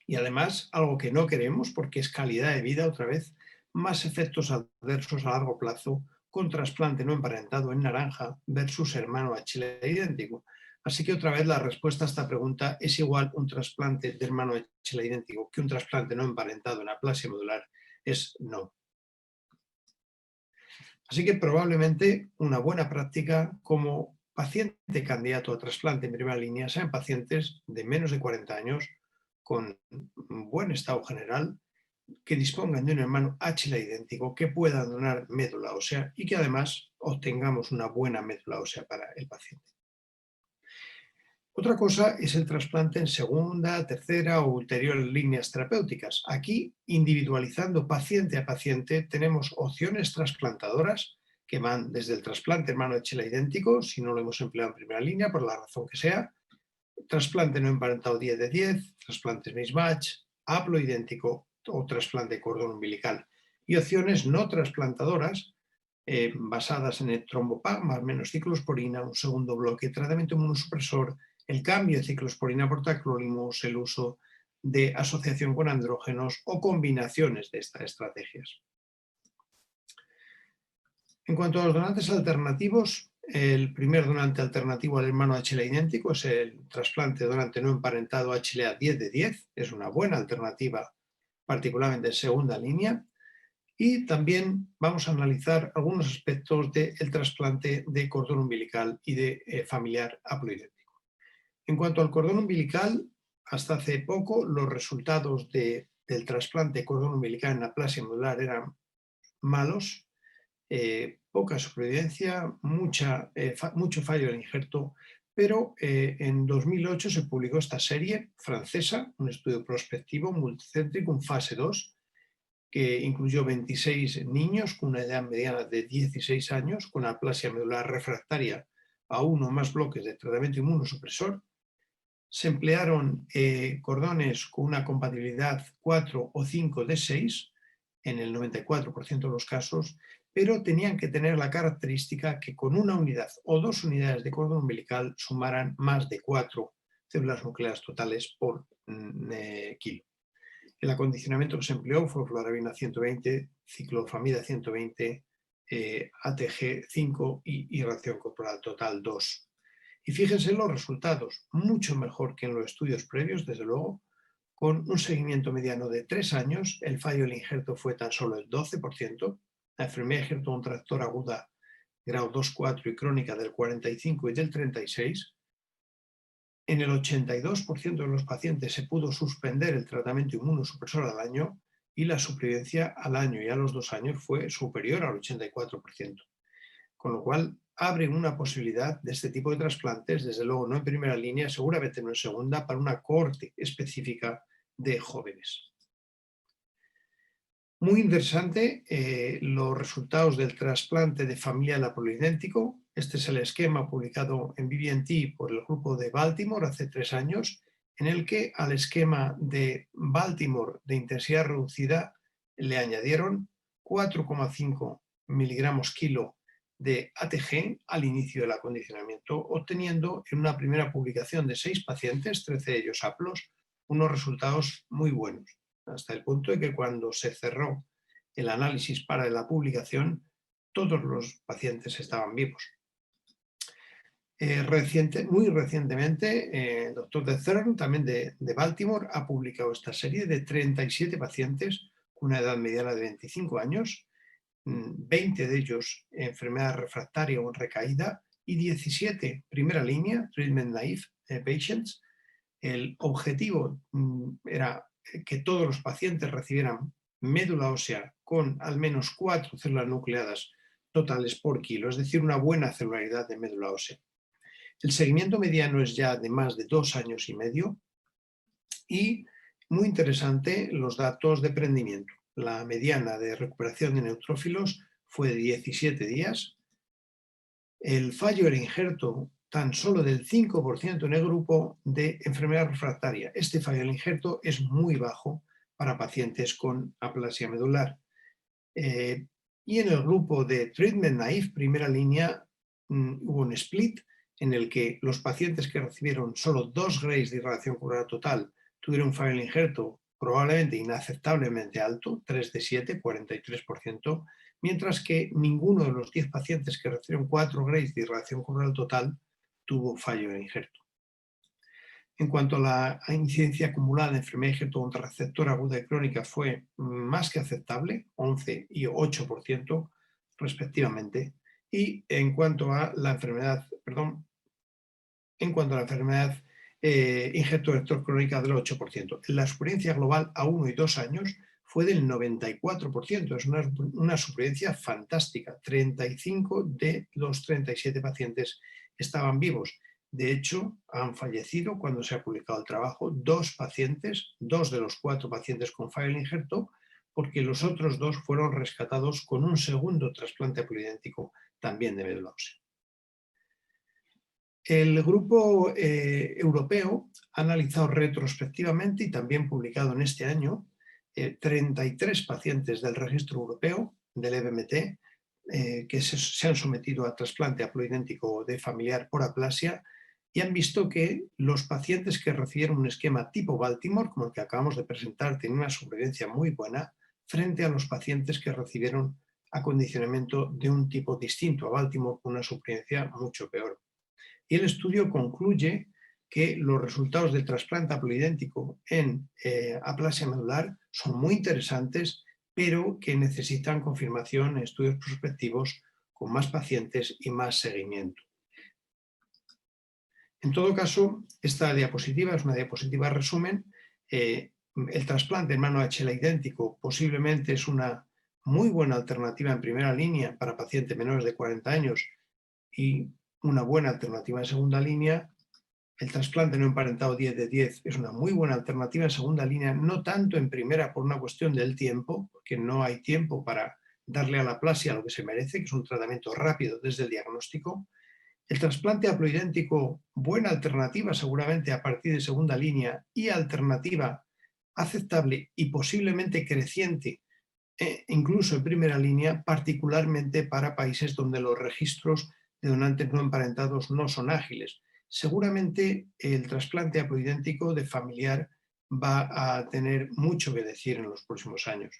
Y además, algo que no queremos, porque es calidad de vida, otra vez, más efectos adversos a largo plazo con trasplante no emparentado en naranja versus hermano HLA idéntico. Así que otra vez la respuesta a esta pregunta es igual un trasplante de hermano HLA idéntico que un trasplante no emparentado en aplasia medular, es no. Así que probablemente una buena práctica como paciente candidato a trasplante en primera línea sean pacientes de menos de 40 años con buen estado general, que dispongan de un hermano HLA idéntico, que puedan donar médula ósea y que además obtengamos una buena médula ósea para el paciente. Otra cosa es el trasplante en segunda, tercera o ulterior líneas terapéuticas. Aquí, individualizando paciente a paciente, tenemos opciones trasplantadoras que van desde el trasplante hermano HLA idéntico, si no lo hemos empleado en primera línea, por la razón que sea, trasplante no emparentado 10 de 10, trasplantes mismatch, haplo idéntico o trasplante de cordón umbilical. Y opciones no trasplantadoras basadas en el trombopag más menos ciclosporina, un segundo bloque, tratamiento inmunosupresor, el cambio de ciclosporina por tacrolimus, el uso de asociación con andrógenos o combinaciones de estas estrategias. En cuanto a los donantes alternativos, el primer donante alternativo al hermano HLA idéntico es el trasplante de donante no emparentado HLA 10 de 10, es una buena alternativa, particularmente en segunda línea. Y también vamos a analizar algunos aspectos del trasplante de cordón umbilical y de familiar haploidéntico. En cuanto al cordón umbilical, hasta hace poco los resultados del trasplante de cordón umbilical en aplasia medular eran malos, poca supervivencia, mucho fallo del injerto, pero en 2008 se publicó esta serie francesa, un estudio prospectivo multicéntrico, un fase 2, que incluyó 26 niños con una edad mediana de 16 años con aplasia medular refractaria a uno o más bloques de tratamiento inmunosupresor. Se emplearon cordones con una compatibilidad 4 o 5 de 6 en el 94% de los casos, pero tenían que tener la característica que con una unidad o 2 unidades de cordón umbilical sumaran más de 4 células nucleares totales por kilo. El acondicionamiento que se empleó fue fludarabina 120, ciclofamida 120, ATG 5 y irradiación corporal total 2. Y fíjense los resultados, mucho mejor que en los estudios previos, desde luego, con un seguimiento mediano de 3 años, el fallo del injerto fue tan solo el 12%, la enfermedad injerto contra receptor aguda grado 2, 4 y crónica del 45 y del 36%, en el 82% de los pacientes se pudo suspender el tratamiento inmunosupresor al año y la supervivencia al año y a los 2 años fue superior al 84%. Con lo cual, abren una posibilidad de este tipo de trasplantes, desde luego no en primera línea, seguramente no en segunda, para una cohorte específica de jóvenes. Muy interesante los resultados del trasplante de familial apolidéntico. Este es el esquema publicado en BBNT por el grupo de Baltimore hace 3 años, en el que al esquema de Baltimore de intensidad reducida le añadieron 4,5 miligramos kilo de ATG al inicio del acondicionamiento, obteniendo en una primera publicación de 6 pacientes, 13 de ellos haplos, unos resultados muy buenos, hasta el punto de que cuando se cerró el análisis para la publicación, todos los pacientes estaban vivos. Muy recientemente, el doctor de CERN, también de Baltimore, ha publicado esta serie de 37 pacientes con una edad mediana de 25 años, 20 de ellos enfermedad refractaria o recaída y 17 primera línea, treatment naive patients. El objetivo era que todos los pacientes recibieran médula ósea con al menos 4 células nucleadas totales por kilo, es decir, una buena celularidad de médula ósea. El seguimiento mediano es ya de más de 2 años y medio y muy interesante los datos de prendimiento. La mediana de recuperación de neutrófilos fue de 17 días. El fallo del injerto tan solo del 5% en el grupo de enfermedad refractaria. Este fallo del injerto es muy bajo para pacientes con aplasia medular. Y en el grupo de treatment naive, primera línea, hubo un split en el que los pacientes que recibieron solo 2 grays de irradiación coronar total tuvieron un fallo del injerto probablemente inaceptablemente alto, 3 de 7, 43%, mientras que ninguno de los 10 pacientes que recibieron 4 grays de irradiación coronar total tuvo fallo del injerto. En cuanto a la incidencia acumulada de enfermedad de injerto contra receptor aguda y crónica fue más que aceptable, 11 y 8% respectivamente. Y en cuanto a la enfermedad, injerto vector crónica del 8%. La supervivencia global a 1 y 2 años fue del 94%, es una supervivencia fantástica. 35 de los 37 pacientes estaban vivos. De hecho, han fallecido cuando se ha publicado el trabajo 2 pacientes, 2 de los 4 pacientes con fallo del injerto, porque los otros 2 fueron rescatados con un segundo trasplante apolidéntico también de médula ósea. El grupo europeo ha analizado retrospectivamente y también publicado en este año 33 pacientes del registro europeo del EBMT que se han sometido a trasplante apolidéntico de familiar por aplasia y han visto que los pacientes que recibieron un esquema tipo Baltimore, como el que acabamos de presentar, tienen una supervivencia muy buena frente a los pacientes que recibieron acondicionamiento de un tipo distinto a Baltimore con una supervivencia mucho peor. Y el estudio concluye que los resultados del trasplante apolidéntico en aplasia medular son muy interesantes, pero que necesitan confirmación en estudios prospectivos con más pacientes y más seguimiento. En todo caso, esta diapositiva es una diapositiva resumen. El trasplante en mano HLA idéntico posiblemente es una muy buena alternativa en primera línea para pacientes menores de 40 años y una buena alternativa en segunda línea. El trasplante no emparentado 10 de 10 es una muy buena alternativa en segunda línea, no tanto en primera por una cuestión del tiempo, porque no hay tiempo para darle a la aplasia lo que se merece, que es un tratamiento rápido desde el diagnóstico. El trasplante haploidéntico, buena alternativa seguramente a partir de segunda línea y alternativa aceptable y posiblemente creciente, incluso en primera línea, particularmente para países donde los registros de donantes no emparentados no son ágiles. Seguramente el trasplante haploidéntico de familiar va a tener mucho que decir en los próximos años.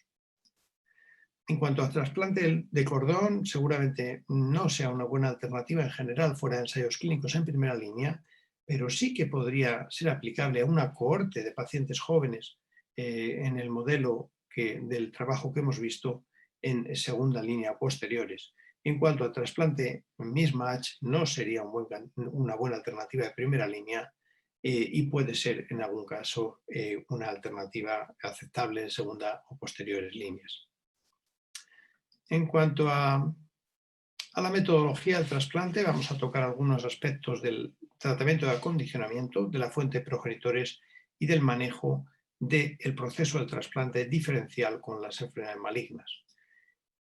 En cuanto al trasplante de cordón, seguramente no sea una buena alternativa en general fuera de ensayos clínicos en primera línea, pero sí que podría ser aplicable a una cohorte de pacientes jóvenes en el modelo del trabajo que hemos visto en segunda línea o posteriores. En cuanto al trasplante mismatch, no sería una buena alternativa de primera línea y puede ser en algún caso una alternativa aceptable en segunda o posteriores líneas. En cuanto a la metodología del trasplante, vamos a tocar algunos aspectos del tratamiento de acondicionamiento, de la fuente de progenitores y del manejo del proceso de trasplante diferencial con las enfermedades malignas.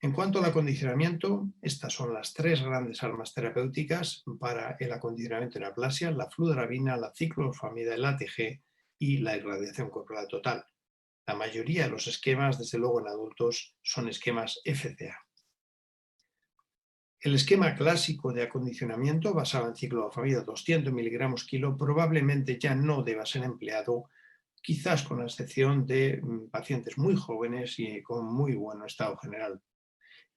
En cuanto al acondicionamiento, estas son las tres grandes armas terapéuticas para el acondicionamiento de neoplasia: la fludarabina, la ciclofosfamida, el ATG y la irradiación corporal total. La mayoría de los esquemas, desde luego en adultos, son esquemas FCA. El esquema clásico de acondicionamiento basado en ciclofosfamida 200 miligramos kilo probablemente ya no deba ser empleado, quizás con la excepción de pacientes muy jóvenes y con muy buen estado general.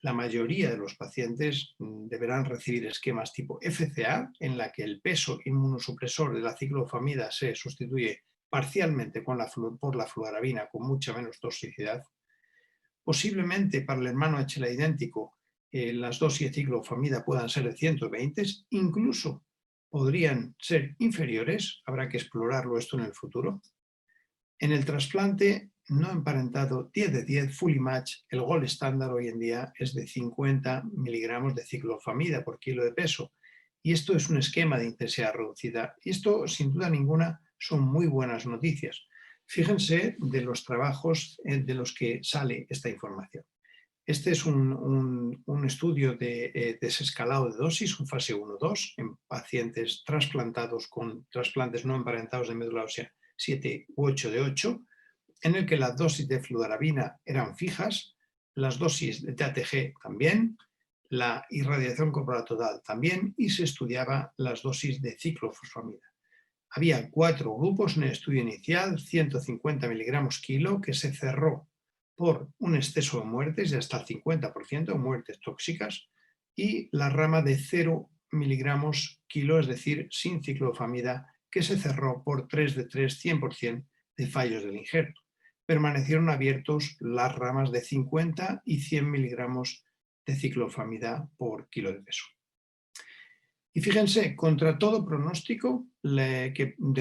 La mayoría de los pacientes deberán recibir esquemas tipo FCA, en la que el peso inmunosupresor de la ciclofosfamida se sustituye parcialmente por la fludarabina con mucha menos toxicidad. Posiblemente para el hermano HLA idéntico las dosis de ciclofosfamida puedan ser de 120, incluso podrían ser inferiores, habrá que explorarlo esto en el futuro. En el trasplante no emparentado 10 de 10 fully match, el gold estándar hoy en día es de 50 miligramos de ciclofosfamida por kilo de peso. Y esto es un esquema de intensidad reducida. Y esto, sin duda ninguna, son muy buenas noticias. Fíjense de los trabajos de los que sale esta información. Este es un estudio de desescalado de dosis, un fase 1-2, en pacientes trasplantados con trasplantes no emparentados de médula ósea 7 u 8 de 8, en el que las dosis de fludarabina eran fijas, las dosis de ATG también, la irradiación corporal total también, y se estudiaba las dosis de ciclofosfamida. Había 4 grupos en el estudio inicial: 150 miligramos kilo, que se cerró por un exceso de muertes de hasta el 50% de muertes tóxicas, y la rama de 0 miligramos kilo, es decir, sin ciclofosfamida, que se cerró por 3 de 3, 100% de fallos del injerto. Permanecieron abiertos las ramas de 50 y 100 miligramos de ciclofosfamida por kilo de peso. Y fíjense, contra todo pronóstico de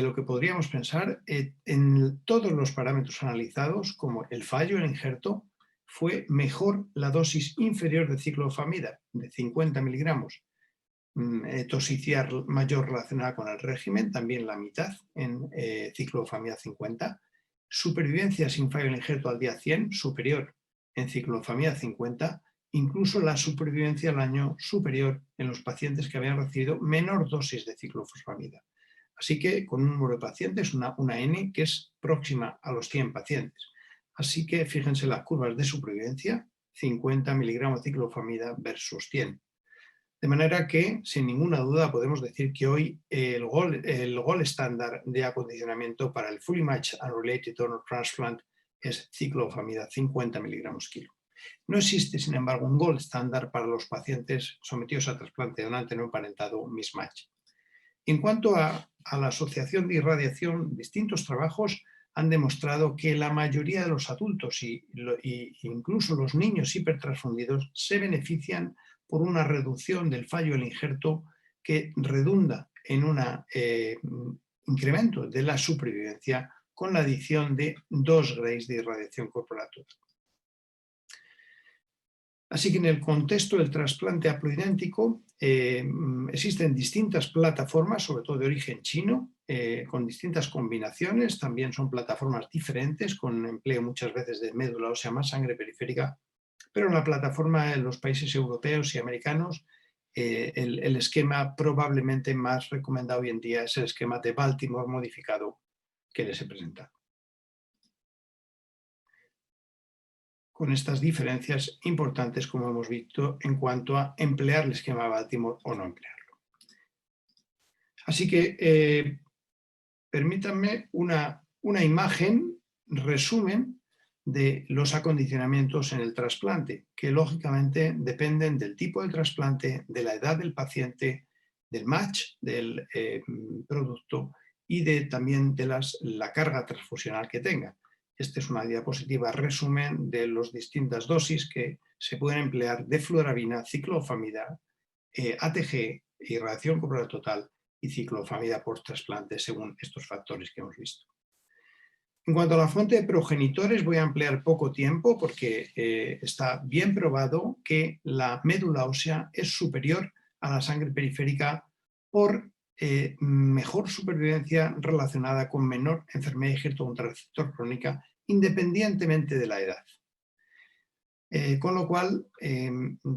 lo que podríamos pensar, en todos los parámetros analizados, como el fallo del injerto, fue mejor la dosis inferior de ciclofosfamida, de 50 miligramos. Toxicidad mayor relacionada con el régimen, también la mitad en ciclofosfamida 50. Supervivencia sin fallo del injerto al día 100, superior en ciclofosfamida 50. Incluso la supervivencia al año superior en los pacientes que habían recibido menor dosis de ciclofosfamida. Así que con un número de pacientes, una N que es próxima a los 100 pacientes. Así que fíjense las curvas de supervivencia, 50 miligramos de ciclofosfamida versus 100. De manera que, sin ninguna duda, podemos decir que hoy el gold estándar de acondicionamiento para el fully matched unrelated donor transplant es ciclofosfamida 50 miligramos kilo. No existe, sin embargo, un gold estándar para los pacientes sometidos a trasplante donante no emparentado mismatch. En cuanto a la asociación de irradiación, distintos trabajos han demostrado que la mayoría de los adultos y incluso los niños hipertransfundidos se benefician por una reducción del fallo del injerto que redunda en un incremento de la supervivencia con la adición de 2 grays de irradiación corporal total. Así que en el contexto del trasplante haploidéntico existen distintas plataformas, sobre todo de origen chino, con distintas combinaciones. También son plataformas diferentes, con empleo muchas veces de médula ósea más sangre periférica, pero en la plataforma de los países europeos y americanos, el esquema probablemente más recomendado hoy en día es el esquema de Baltimore modificado que les he presentado. Con estas diferencias importantes, como hemos visto, en cuanto a emplear el esquema Baltimore o no emplearlo. Así que permítanme una imagen, resumen de los acondicionamientos en el trasplante, que lógicamente dependen del tipo de trasplante, de la edad del paciente, del match del producto y también de la carga transfusional que tenga. Esta es una diapositiva resumen de las distintas dosis que se pueden emplear de fludarabina, ciclofosfamida, ATG, irradiación corporal total y ciclofosfamida por trasplante según estos factores que hemos visto. En cuanto a la fuente de progenitores, voy a emplear poco tiempo porque está bien probado que la médula ósea es superior a la sangre periférica por mejor supervivencia relacionada con menor enfermedad injerto contra receptor crónica, independientemente de la edad. Con lo cual,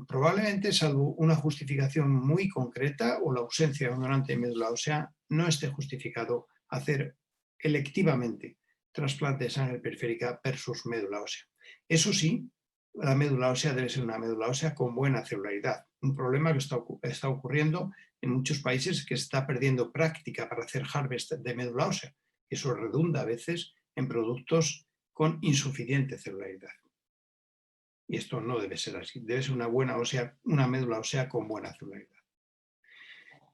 probablemente, salvo una justificación muy concreta o la ausencia de un donante de médula ósea, no esté justificado hacer electivamente trasplante de sangre periférica versus médula ósea. Eso sí, la médula ósea debe ser una médula ósea con buena celularidad. Un problema que está ocurriendo en muchos países, que está perdiendo práctica para hacer harvest de médula ósea. Eso redunda a veces en productos con insuficiente celularidad. Y esto no debe ser así. Debe ser una médula ósea con buena celularidad.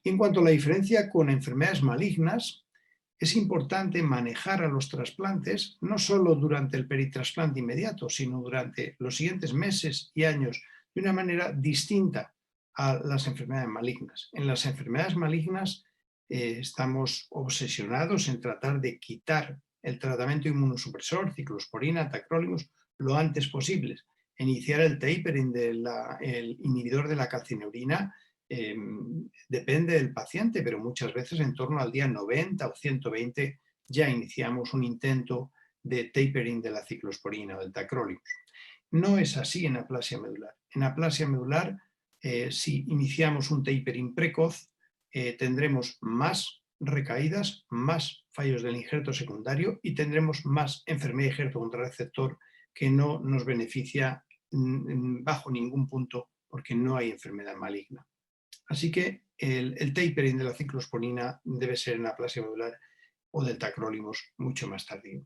En cuanto a la diferencia con enfermedades malignas, es importante manejar a los trasplantes no solo durante el peritrasplante inmediato, sino durante los siguientes meses y años de una manera distinta a las enfermedades malignas. En las enfermedades malignas estamos obsesionados en tratar de quitar el tratamiento inmunosupresor, ciclosporina, tacrolimus, lo antes posible. Iniciar el tapering del inhibidor de la calcineurina depende del paciente, pero muchas veces en torno al día 90 o 120 ya iniciamos un intento de tapering de la ciclosporina o del tacrolimus. No es así en aplasia medular. En aplasia medular, si iniciamos un tapering precoz, tendremos más recaídas, más fallos del injerto secundario y tendremos más enfermedad de injerto contra receptor que no nos beneficia bajo ningún punto porque no hay enfermedad maligna. Así que el tapering de la ciclosporina debe ser en aplasia medular o del tacrolimus mucho más tardío.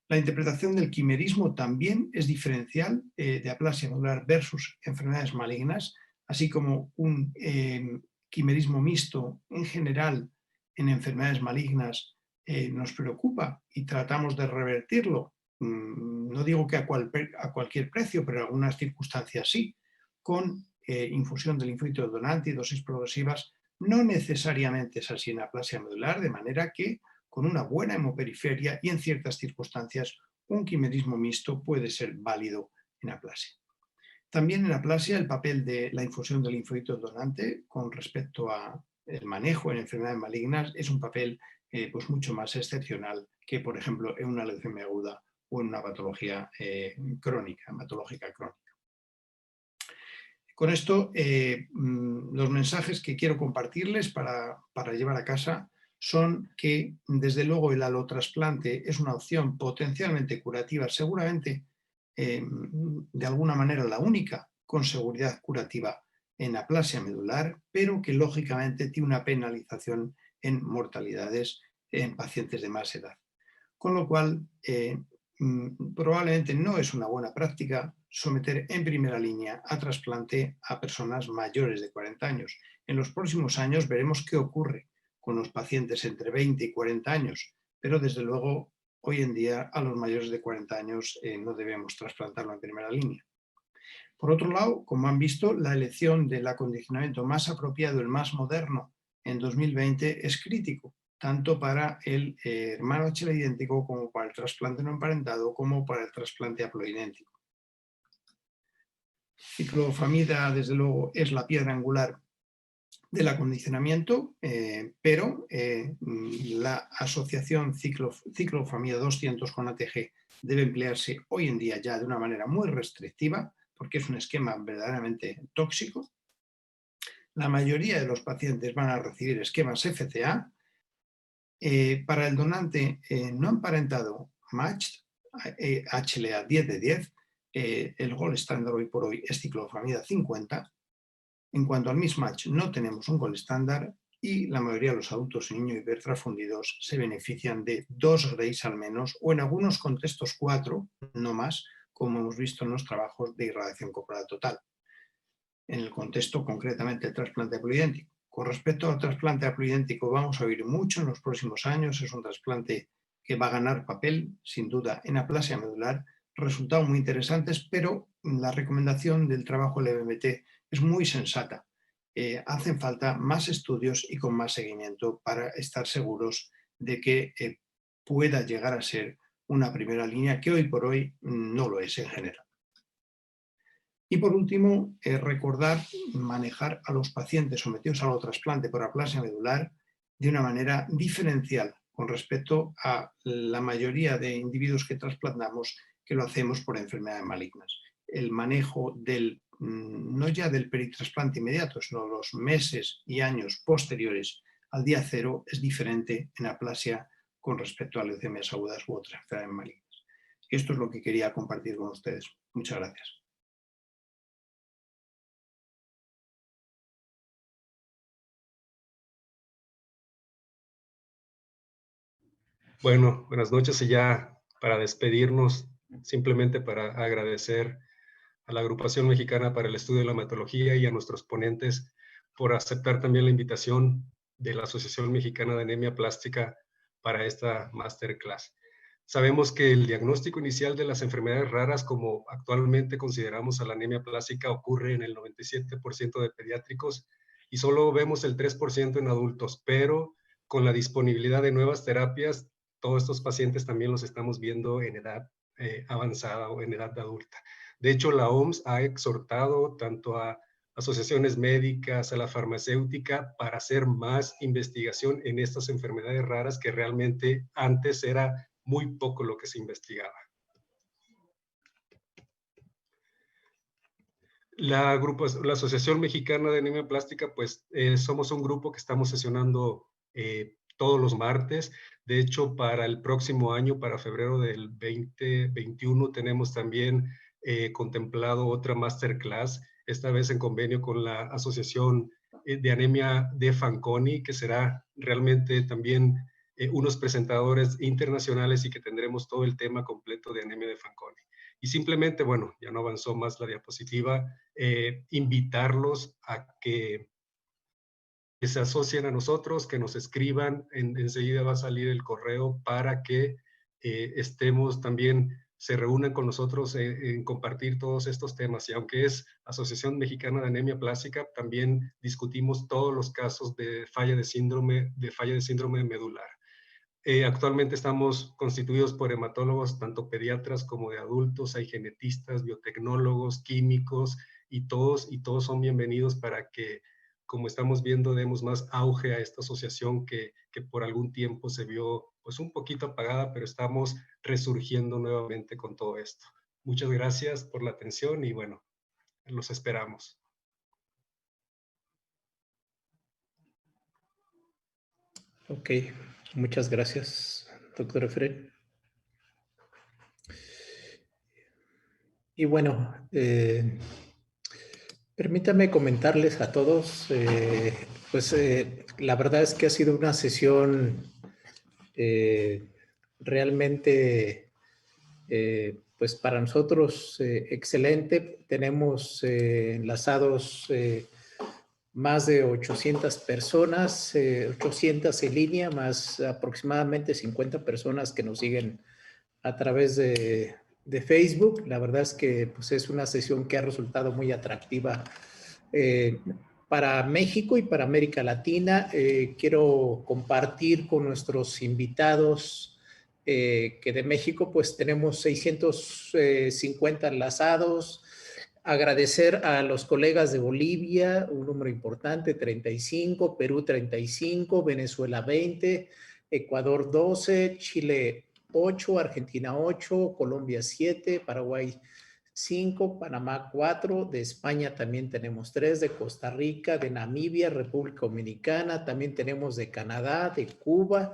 La interpretación del quimerismo también es diferencial de aplasia medular versus enfermedades malignas, así como un quimerismo mixto en general en enfermedades malignas nos preocupa y tratamos de revertirlo. No digo que a cualquier precio, pero en algunas circunstancias sí, con infusión de linfocitos donante y dosis progresivas. No necesariamente es así en aplasia medular, de manera que con una buena hemoperiferia y en ciertas circunstancias un quimerismo mixto puede ser válido en aplasia. También en aplasia el papel de la infusión de linfocitos donante con respecto al manejo en enfermedades malignas es un papel pues mucho más excepcional que, por ejemplo, en una leucemia aguda o en una patología crónica, hematológica crónica. Con esto, los mensajes que quiero compartirles para llevar a casa son que, desde luego, el alotrasplante es una opción potencialmente curativa, seguramente de alguna manera la única con seguridad curativa en aplasia medular, pero que lógicamente tiene una penalización en mortalidades en pacientes de más edad. Con lo cual, probablemente no es una buena práctica someter en primera línea a trasplante a personas mayores de 40 años. En los próximos años veremos qué ocurre con los pacientes entre 20 y 40 años, pero desde luego hoy en día a los mayores de 40 años no debemos trasplantarlo en primera línea. Por otro lado, como han visto, la elección del acondicionamiento más apropiado, el más moderno, en 2020 es crítico, tanto para el hermano HLA idéntico como para el trasplante no emparentado, como para el trasplante haploidéntico. Ciclofamida, desde luego, es la piedra angular del acondicionamiento, pero la asociación ciclofamida 200 con ATG debe emplearse hoy en día ya de una manera muy restrictiva, porque es un esquema verdaderamente tóxico. La mayoría de los pacientes van a recibir esquemas FCA. Para el donante no emparentado matched, HLA 10 de 10, el gold estándar hoy por hoy es ciclofamida 50. En cuanto al mismatch, no tenemos un gold estándar y la mayoría de los adultos y niños hipertransfundidos se benefician de 2 Grays al menos, o en algunos contextos 4, no más, como hemos visto en los trabajos de irradiación corporal total. En el contexto concretamente del trasplante haploidéntico. Con respecto al trasplante haploidéntico vamos a oír mucho en los próximos años, es un trasplante que va a ganar papel, sin duda, en aplasia medular, resultados muy interesantes, pero la recomendación del trabajo del BMT es muy sensata. Hacen falta más estudios y con más seguimiento para estar seguros de que pueda llegar a ser una primera línea que hoy por hoy no lo es en general. Y por último, recordar manejar a los pacientes sometidos al trasplante por aplasia medular de una manera diferencial con respecto a la mayoría de individuos que trasplantamos, que lo hacemos por enfermedades malignas. El manejo del, no ya del peritrasplante inmediato, sino los meses y años posteriores al día cero es diferente en aplasia con respecto a leucemias agudas u otras enfermedades malignas. Esto es lo que quería compartir con ustedes. Muchas gracias. Bueno, buenas noches, y ya para despedirnos, simplemente para agradecer a la Agrupación Mexicana para el Estudio de la Hematología y a nuestros ponentes por aceptar también la invitación de la Asociación Mexicana de Anemia Plástica para esta masterclass. Sabemos que el diagnóstico inicial de las enfermedades raras, como actualmente consideramos a la anemia plástica, ocurre en el 97% de pediátricos y solo vemos el 3% en adultos, pero con la disponibilidad de nuevas terapias, todos estos pacientes también los estamos viendo en edad avanzada o en edad adulta. De hecho, la OMS ha exhortado tanto a asociaciones médicas, a la farmacéutica, para hacer más investigación en estas enfermedades raras que realmente antes era muy poco lo que se investigaba. La Asociación Mexicana de Anemia Plástica, pues somos un grupo que estamos sesionando todos los martes. De hecho, para el próximo año, para febrero del 2021, tenemos también contemplado otra masterclass, esta vez en convenio con la Asociación de Anemia de Fanconi, que será realmente también unos presentadores internacionales y que tendremos todo el tema completo de anemia de Fanconi. Y simplemente, bueno, ya no avanzó más la diapositiva, invitarlos a que se asocien a nosotros, que nos escriban, enseguida va a salir el correo para que estemos también, se reúnan con nosotros en compartir todos estos temas. Y aunque es Asociación Mexicana de Anemia Plástica, también discutimos todos los casos de falla de síndrome medular. Actualmente estamos constituidos por hematólogos, tanto pediatras como de adultos, hay genetistas, biotecnólogos, químicos, y todos son bienvenidos para que, como estamos viendo, demos más auge a esta asociación que por algún tiempo se vio pues un poquito apagada, pero estamos resurgiendo nuevamente con todo esto. Muchas gracias por la atención y bueno, los esperamos. Ok, muchas gracias, doctor Efren. Y bueno, permítame comentarles a todos, la verdad es que ha sido una sesión realmente, pues para nosotros excelente. Tenemos enlazados más de 800 personas, 800 en línea, más aproximadamente 50 personas que nos siguen a través de Facebook. La verdad es que pues, es una sesión que ha resultado muy atractiva para México y para América Latina. Quiero compartir con nuestros invitados que de México pues tenemos 650 enlazados. Agradecer a los colegas de Bolivia, un número importante, 35, Perú 35, Venezuela 20, Ecuador 12, Chile 8, Argentina 8, Colombia 7, Paraguay 5, Panamá 4, de España también tenemos 3, de Costa Rica, de Namibia, República Dominicana, también tenemos de Canadá, de Cuba,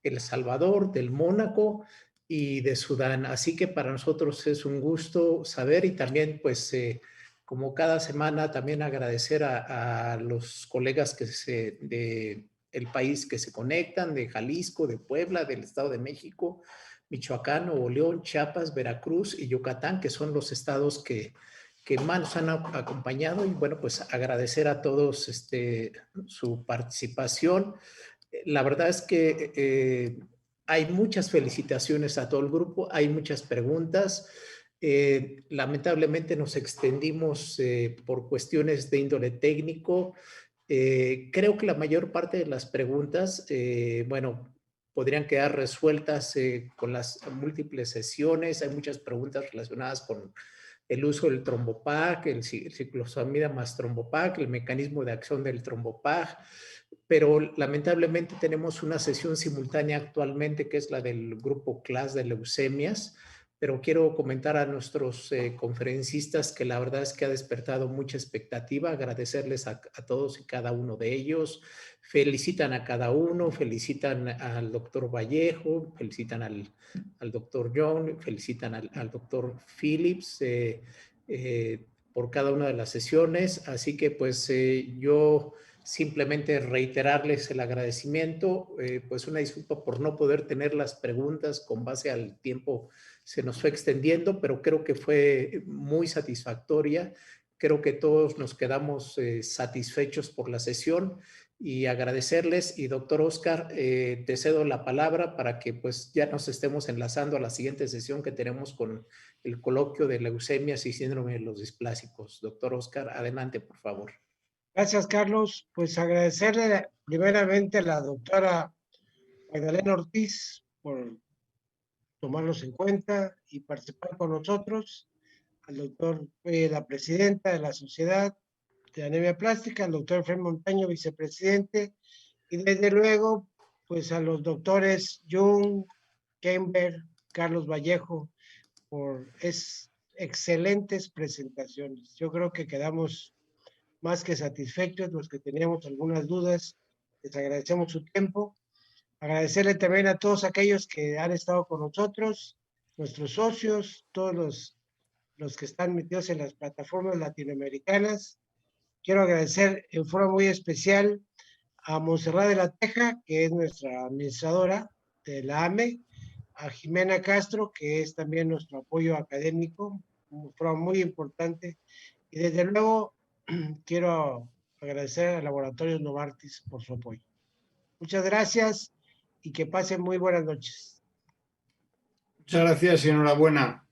El Salvador, del Mónaco y de Sudán. Así que para nosotros es un gusto saber y también pues como cada semana también agradecer a los colegas de el país que se conectan, de Jalisco, de Puebla, del Estado de México, Michoacán, Nuevo León, Chiapas, Veracruz y Yucatán, que son los estados que más nos han acompañado. Y bueno, pues agradecer a todos su participación. La verdad es que hay muchas felicitaciones a todo el grupo, hay muchas preguntas. Lamentablemente nos extendimos por cuestiones de índole técnico. Creo que la mayor parte de las preguntas, bueno, podrían quedar resueltas con las múltiples sesiones. Hay muchas preguntas relacionadas el uso del trombopag, el ciclosamida más trombopag, el mecanismo de acción del trombopag, pero lamentablemente tenemos una sesión simultánea actualmente que es la del grupo CLAS de leucemias, pero quiero comentar a nuestros conferencistas que la verdad es que ha despertado mucha expectativa, agradecerles a todos y cada uno de ellos, felicitan a cada uno, felicitan al doctor Vallejo, felicitan al doctor John, felicitan al doctor Phillips por cada una de las sesiones, así que pues yo simplemente reiterarles el agradecimiento, pues una disculpa por no poder tener las preguntas con base al tiempo se nos fue extendiendo, pero creo que fue muy satisfactoria. Creo que todos nos quedamos satisfechos por la sesión y agradecerles. Y doctor Oscar, te cedo la palabra para que pues ya nos estemos enlazando a la siguiente sesión que tenemos con el coloquio de leucemias y síndrome de los displásicos. Doctor Oscar, adelante, por favor. Gracias, Carlos. Pues agradecerle primeramente a la doctora Magdalena Ortiz por tomarnos en cuenta y participar con nosotros, al doctor, la presidenta de la Sociedad de Anemia Plástica, al doctor Efraín Montaño, vicepresidente, y desde luego, pues a los doctores Jung, Kember, Carlos Vallejo, por excelentes presentaciones. Yo creo que quedamos más que satisfechos. Los que teníamos algunas dudas, les agradecemos su tiempo. Agradecerle también a todos aquellos que han estado con nosotros, nuestros socios, todos los que están metidos en las plataformas latinoamericanas. Quiero agradecer en forma muy especial a Montserrat de la Teja, que es nuestra administradora de la AME, a Jimena Castro, que es también nuestro apoyo académico, de forma muy importante. Y desde luego quiero agradecer al Laboratorio Novartis por su apoyo. Muchas gracias y que pasen muy buenas noches. Muchas gracias y enhorabuena.